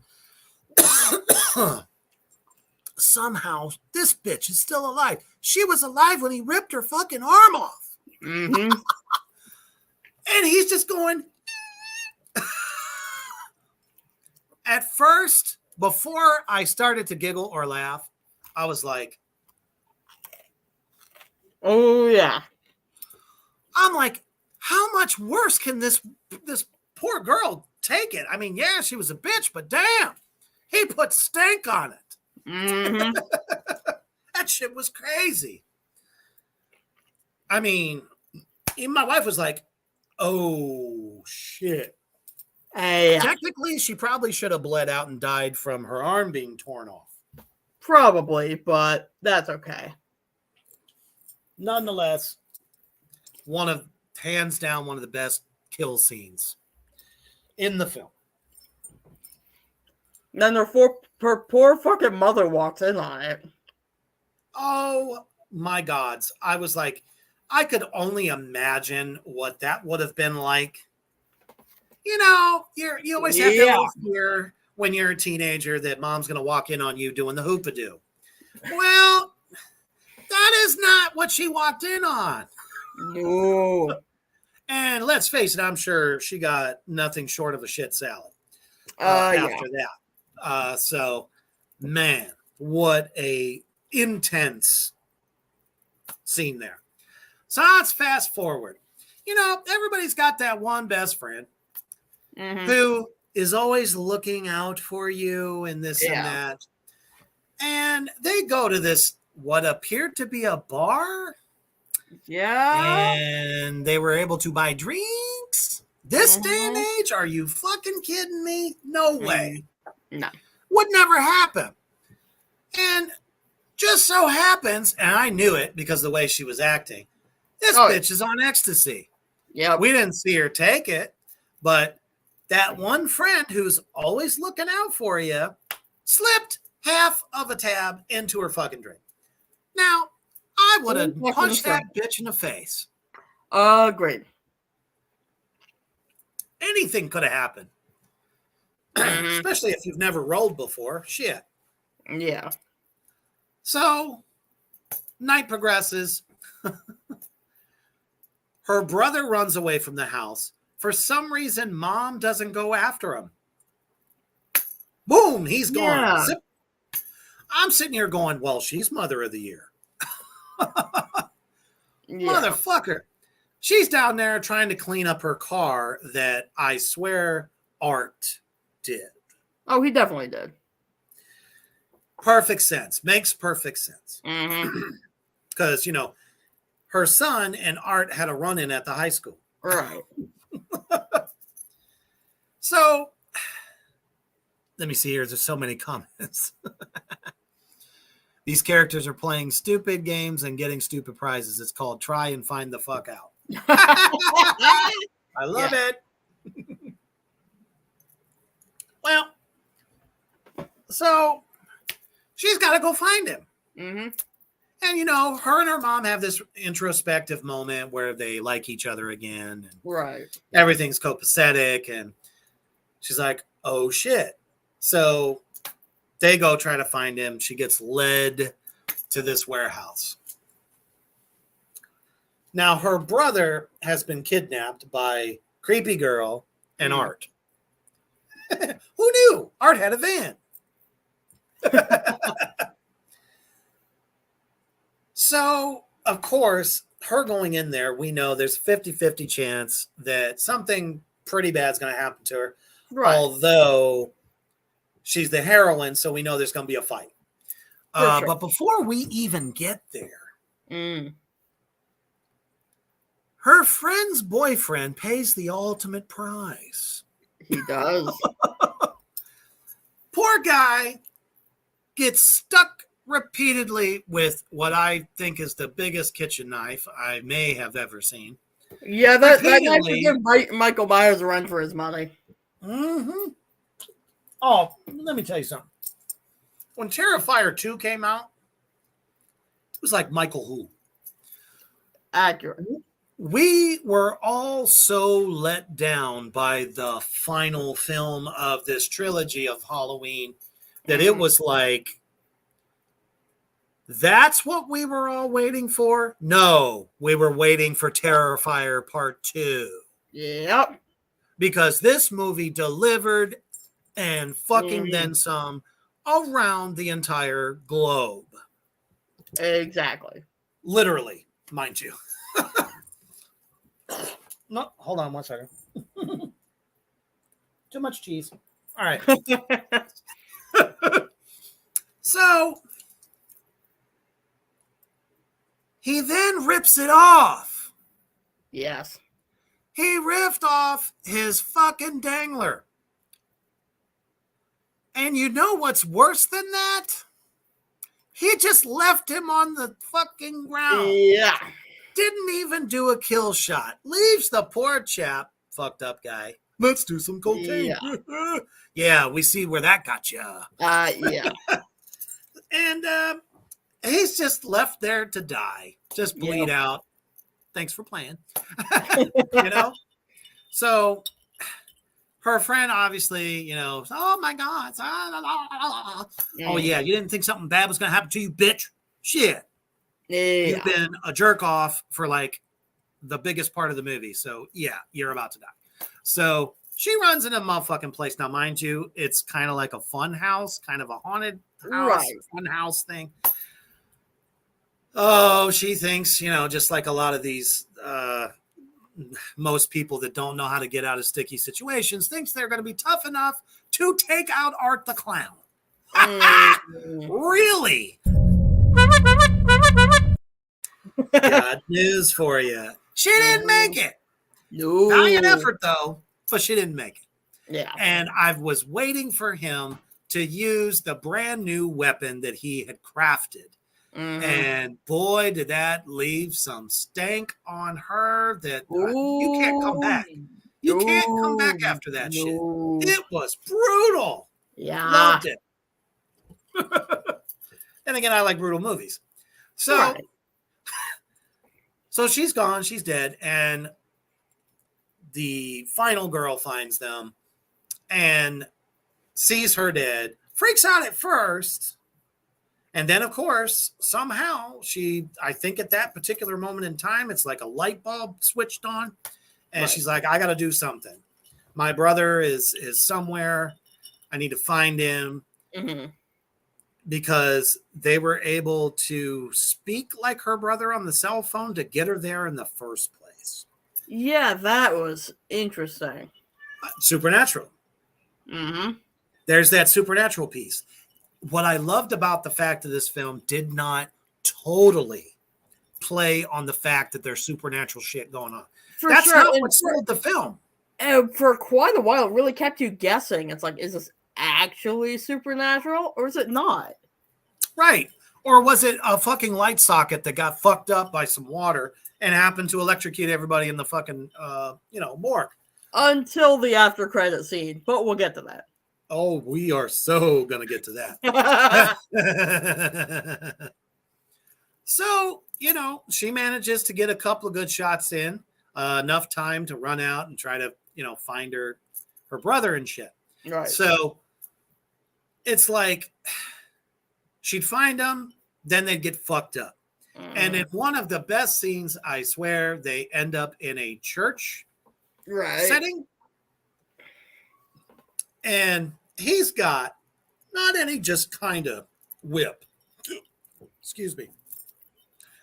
somehow this bitch is still alive. She was alive when he ripped her fucking arm off. Mm-hmm. And he's just going. At first, before I started to giggle or laugh, I was like, oh, yeah. I'm like, how much worse can this poor girl take it? I mean, yeah, she was a bitch, but damn, he put stank on it. Mm-hmm. That shit was crazy. I mean, even my wife was like, oh, shit. Technically, she probably should have bled out and died from her arm being torn off. Probably, but that's okay. Nonetheless, hands down, one of the best kill scenes in the film. Then her poor fucking mother walks in on it. Oh my gods. I was like, I could only imagine what that would have been like. You know, you always have that little fear when you're a teenager that mom's going to walk in on you doing the hoopadoo. Well, that is not what she walked in on. No. And let's face it, I'm sure she got nothing short of a shit salad after that. So, man, what a intense scene there. So let's fast forward. You know, everybody's got that one best friend who is always looking out for you and this and that. And they go to this, what appeared to be a bar. Yeah. And they were able to buy drinks. This day and age, are you fucking kidding me? No way. No. Would never happen. And just so happens, and I knew it because of the way she was acting, this bitch is on ecstasy. Yeah. We didn't see her take it, but that one friend who's always looking out for you slipped half of a tab into her fucking drink. Now, I would have punched that bitch in the face. Great. Anything could have happened. Especially if you've never rolled before. Shit. Yeah. So, night progresses. Her brother runs away from the house. For some reason, mom doesn't go after him. Boom, he's gone. Yeah. I'm sitting here going, well, she's mother of the year. Motherfucker. She's down there trying to clean up her car that I swear Art did. Oh, he definitely did. Perfect sense. Makes perfect sense. Mm-hmm. Because, you know, her son and Art had a run-in at the high school. Right. So, let me see here. There's so many comments. These characters are playing stupid games and getting stupid prizes. It's called Try and Find the Fuck Out. I love it. Well, so she's got to go find him. Mm-hmm. And, you know, her and her mom have this introspective moment where they like each other again. And Right. everything's copacetic. And she's like, oh, shit. So they go try to find him. She gets led to this warehouse. Now, her brother has been kidnapped by Creepy Girl and Art. Who knew? Art had a van. So, of course, her going in there, we know there's a 50-50 chance that something pretty bad is going to happen to her. Right. Although she's the heroine, so we know there's going to be a fight. Sure. But before we even get there, her friend's boyfriend pays the ultimate price. He does. Poor guy gets stuck repeatedly with what I think is the biggest kitchen knife I may have ever seen. Yeah, that knife Repeatedly. would give Michael Myers a run for his money. Mm-hmm. Oh, let me tell you something. When Terrifier 2 came out, it was like Michael Who. Accurate. We were all so let down by the final film of this trilogy of Halloween that it was like, that's what we were all waiting for? No, we were waiting for Terrifier Part 2. Yep. Because this movie delivered and fucking then some around the entire globe. Exactly. Literally, mind you. No, hold on one second. Too much cheese. All right. So he then rips it off. Yes. He ripped off his fucking dangler. And you know what's worse than that? He just left him on the fucking ground. Yeah. Didn't even do a kill shot. Leaves the poor chap, fucked up guy. Let's do some cocaine. Yeah. Yeah, we see where that got you. Yeah. And he's just left there to die. Just bleed out. Thanks for playing. You know? So her friend obviously, you know, oh my God. Oh yeah, you didn't think something bad was going to happen to you, bitch? Shit. You've been a jerk off for like the biggest part of the movie. So yeah, you're about to die. So she runs in a motherfucking place. Now, mind you, it's kind of like a fun house, kind of a haunted house, fun house thing. Oh, she thinks, you know, just like a lot of these, most people that don't know how to get out of sticky situations, thinks they're going to be tough enough to take out Art the Clown. Really? Got news for you. She didn't make it. No. Valiant effort, though, but she didn't make it. Yeah. And I was waiting for him to use the brand new weapon that he had crafted. And boy, did that leave some stank on her that you can't come back. You can't come back after that shit. It was brutal. Yeah. Loved it. And again, I like brutal movies. So, so she's gone. She's dead. And the final girl finds them and sees her dead. Freaks out at first. And then, of course, somehow I think at that particular moment in time, it's like a light bulb switched on. And she's like, I got to do something. My brother is somewhere. I need to find him. Because they were able to speak like her brother on the cell phone to get her there in the first place. Yeah, that was interesting. Supernatural. There's that supernatural piece. What I loved about the fact that this film did not totally play on the fact that there's supernatural shit going on. That's not what sold the film. And for quite a while, it really kept you guessing. It's like, is this actually supernatural or is it not? Right. Or was it a fucking light socket that got fucked up by some water and happened to electrocute everybody in the fucking, morgue? Until the after credit scene, but we'll get to that. Oh, we are so going to get to that. So, she manages to get a couple of good shots in, enough time to run out and try to, find her brother and shit. Right. So it's like she'd find them, then they'd get fucked up. And in one of the best scenes, I swear, they end up in a church setting. And he's got not any just kind of whip. Excuse me.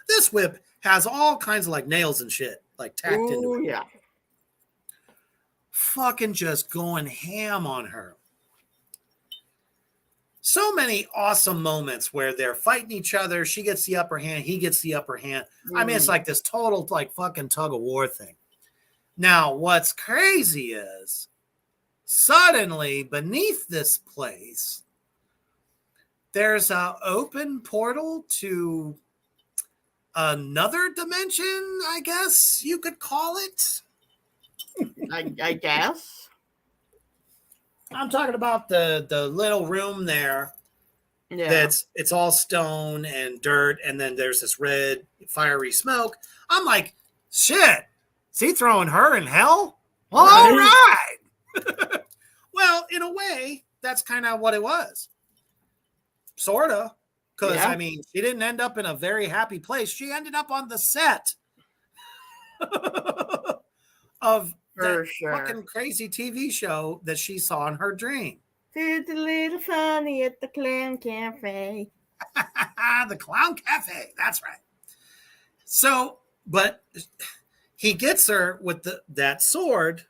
This whip has all kinds of like nails and shit, like tacked into it. Yeah. Fucking just going ham on her. So many awesome moments where they're fighting each other. She gets the upper hand. He gets the upper hand. I mean, it's like this total like fucking tug of war thing. Now, what's crazy is suddenly beneath this place, there's an open portal to another dimension, I guess you could call it. I guess. I'm talking about the little room there. Yeah. It's all stone and dirt, and then there's this red fiery smoke. I'm like, shit, is he throwing her in hell? All right. Well, in a way, that's kind of what it was. Sort of. Because, I mean, she didn't end up in a very happy place. She ended up on the set of that fucking crazy TV show that she saw in her dream. It's a little funny at the Clown Cafe. The Clown Cafe. That's right. So, but he gets her with that sword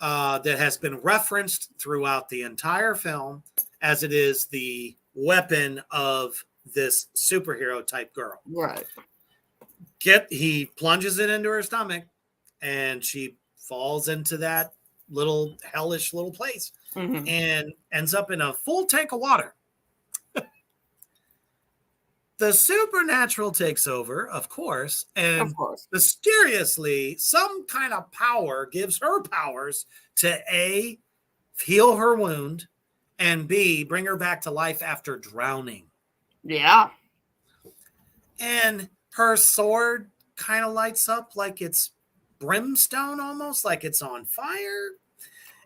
that has been referenced throughout the entire film as it is the weapon of this superhero type girl. Right. He plunges it into her stomach and she falls into that little hellish little place and ends up in a full tank of water. The supernatural takes over, of course, and mysteriously some kind of power gives her powers to A, heal her wound, and B, bring her back to life after drowning. Yeah. And her sword kind of lights up like it's brimstone almost, like it's on fire.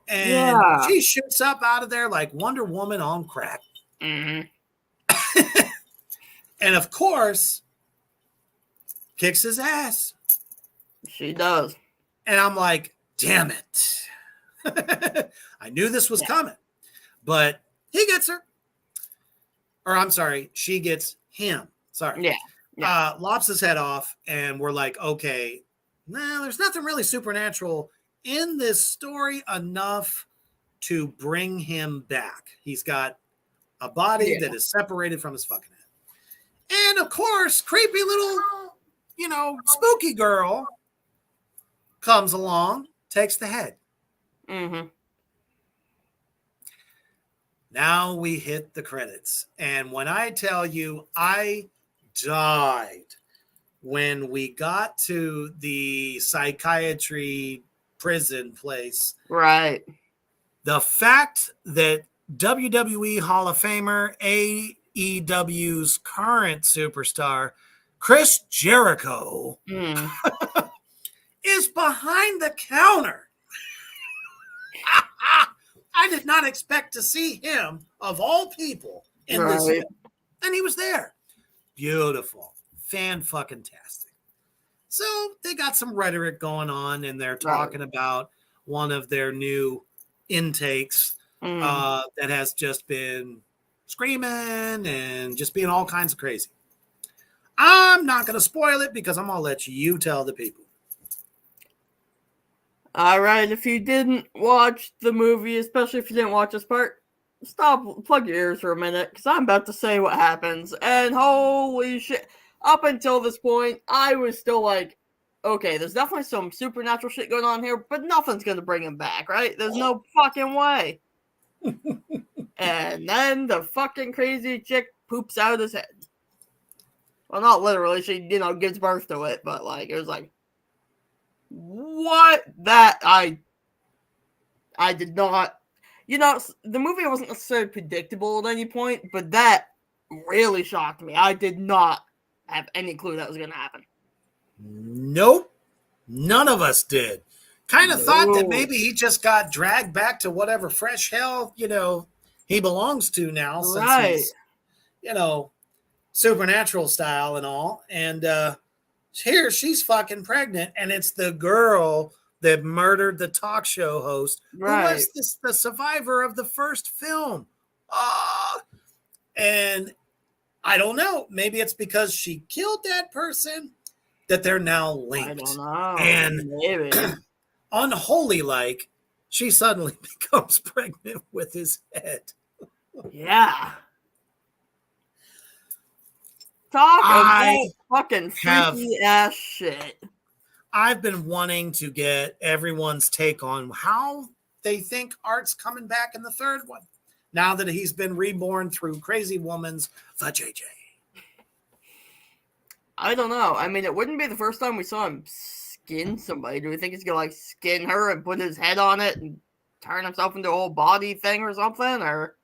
And she shoots up out of there like Wonder Woman on crack. And of course, kicks his ass. She does. And I'm like, damn it. I knew this was coming. But he gets her. Or I'm sorry, she gets him. Sorry. Lops his head off, and we're like, okay, there's nothing really supernatural in this story enough to bring him back. He's got a body that is separated from his fucking head. And of course, creepy little, spooky girl comes along, takes the head. Now we hit the credits. And when I tell you I died when we got to the psychiatry prison place. Right. The fact that WWE Hall of Famer, AEW's current superstar, Chris Jericho, is behind the counter. I did not expect to see him, of all people, in this film. And he was there. Beautiful. Fan-fucking-tastic. So they got some rhetoric going on, and they're talking about one of their new intakes that has just been screaming and just being all kinds of crazy. I'm not going to spoil it because I'm going to let you tell the people. All right, if you didn't watch the movie, especially if you didn't watch this part, stop, plug your ears for a minute, because I'm about to say what happens. And holy shit, up until this point, I was still like, okay, there's definitely some supernatural shit going on here, but nothing's going to bring him back, right? There's no fucking way. And then the fucking crazy chick poops out his head. Well, not literally, she, gives birth to it, but it was like, what? That I did not the movie wasn't necessarily predictable at any point, but that really shocked me. I did not have any clue that was going to happen. Nope. None of us did. Kind of thought that No. maybe he just got dragged back to whatever fresh hell, he belongs to now, since he's, supernatural style and all. And here she's fucking pregnant, and it's the girl that murdered the talk show host, who was the survivor of the first film. And I don't know. Maybe it's because she killed that person that they're now linked. I don't know. And maybe. Unholy, like, she suddenly becomes pregnant with his head. Yeah. Talk about fucking freaky ass shit. I've been wanting to get everyone's take on how they think Art's coming back in the third one, now that he's been reborn through Crazy Woman's vajayjay. I don't know. I mean, it wouldn't be the first time we saw him skin somebody. Do we think he's gonna like skin her and put his head on it and turn himself into a whole body thing or something? Or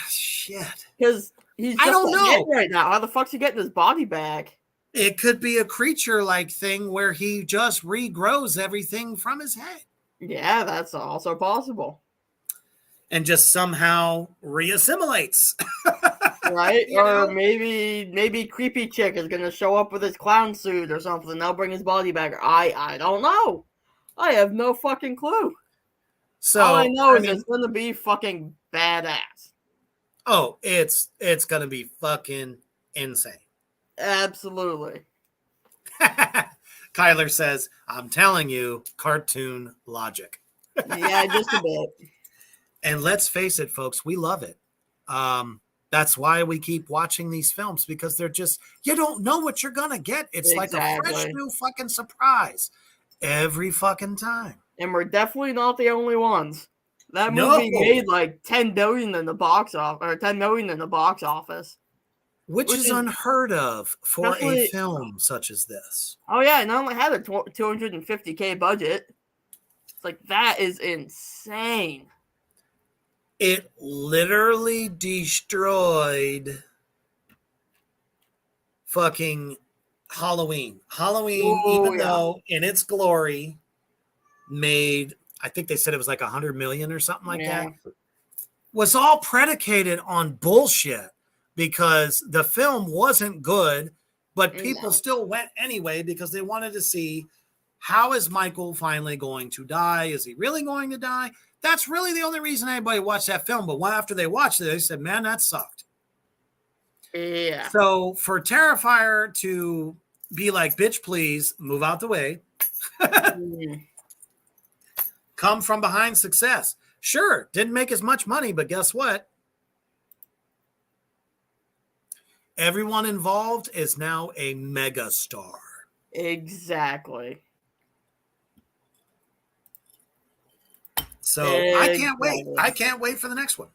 shit. Because he's just I don't know right now. How the fuck's he getting his body back? It could be a creature-like thing where he just regrows everything from his head. Yeah, that's also possible. And just somehow reassimilates. Right? Or maybe creepy chick is gonna show up with his clown suit or something. They'll bring his body back. I don't know. I have no fucking clue. So all I know is it's gonna be fucking badass. Oh, it's gonna be fucking insane. Absolutely. Kyler says, I'm telling you, cartoon logic. Yeah, just a bit. And let's face it, folks, we love it. That's why we keep watching these films, because they're just, you don't know what you're going to get. It's like a fresh new fucking surprise every fucking time. And we're definitely not the only ones. That movie made like 10 billion in the box office, or 10 million in the box office. Which is unheard of for a film such as this. Oh, yeah, it only had a $250K budget. It's like, that is insane. It literally destroyed fucking Halloween. Even though in its glory made, I think they said it was like 100 million or something like that, was all predicated on bullshit. Because the film wasn't good, but people still went anyway because they wanted to see, how is Michael finally going to die? Is he really going to die? That's really the only reason anybody watched that film. But after they watched it, they said, man, that sucked. Yeah. So for Terrifier to be like, bitch, please move out the way. Come from behind success. Sure, didn't make as much money, but guess what? Everyone involved is now a mega star. Exactly. So I can't wait. I can't wait for the next one.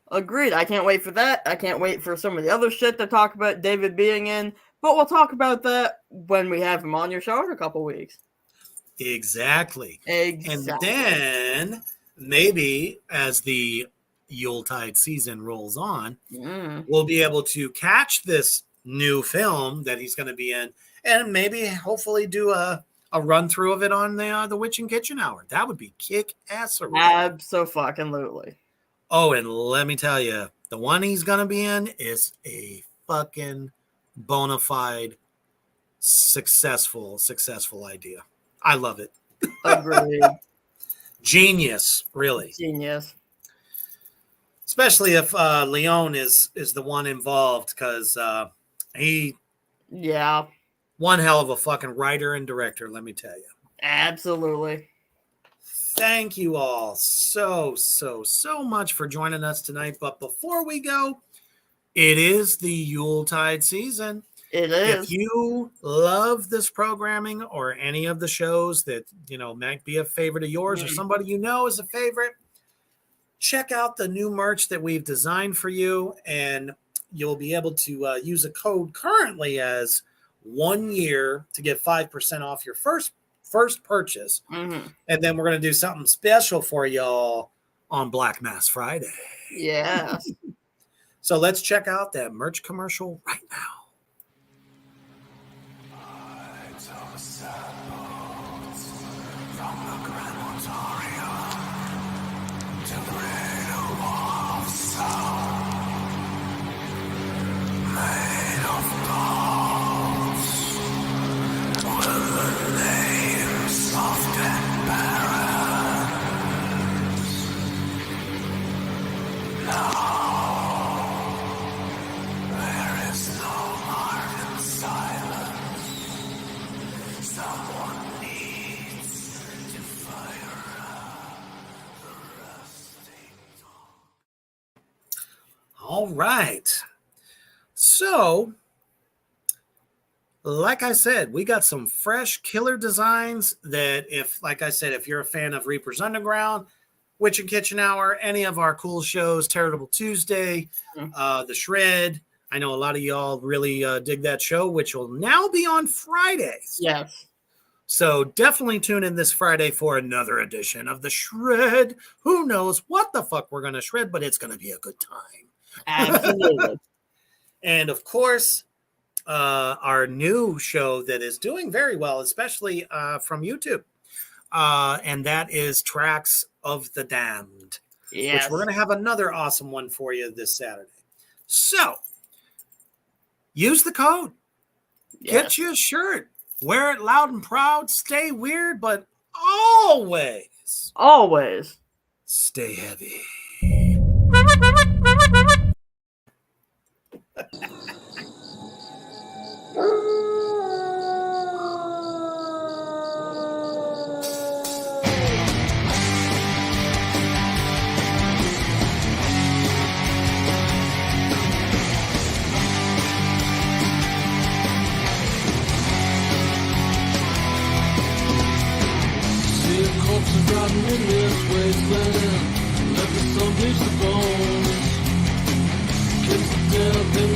Agreed. I can't wait for that. I can't wait for some of the other shit to talk about David being in. But we'll talk about that when we have him on your show in a couple weeks. Exactly. And then maybe as the Yuletide season rolls on, we'll be able to catch this new film that he's going to be in, and maybe hopefully do a run through of it on the Witchin Kitchen Hour. That would be kick ass. Absolutely. Oh, and let me tell you, the one he's going to be in is a fucking bona fide successful idea. I love it. Agreed. Genius, really. Genius. Especially if Leon is the one involved, because he one hell of a fucking writer and director, let me tell you. Absolutely. Thank you all so much for joining us tonight. But before we go, it is the Yuletide season. It is. If you love this programming or any of the shows that, might be a favorite of yours or somebody you know is a favorite, check out the new merch that we've designed for you, and you'll be able to use a code currently as 1 year to get 5% off your first first purchase. Mm-hmm. And then we're going to do something special for y'all on Black Mass Friday. Yes. So let's check out that merch commercial right now. All right. So, like I said, we got some fresh killer designs that if you're a fan of Reaper's Underground, Witchin Kitchen Hour, any of our cool shows, Terrible Tuesday, The Shred. I know a lot of y'all really dig that show, which will now be on Fridays. Yes. So definitely tune in this Friday for another edition of The Shred. Who knows what the fuck we're going to shred, but it's going to be a good time. Absolutely. And of course, our new show that is doing very well, especially from YouTube. And that is Tracks of the Damned. Yes. Which we're going to have another awesome one for you this Saturday. So, use the code. Yes. Get you a shirt. Wear it loud and proud. Stay weird, but always stay heavy. Riding in this wasteland, left us some bleach the bones. Kids of death in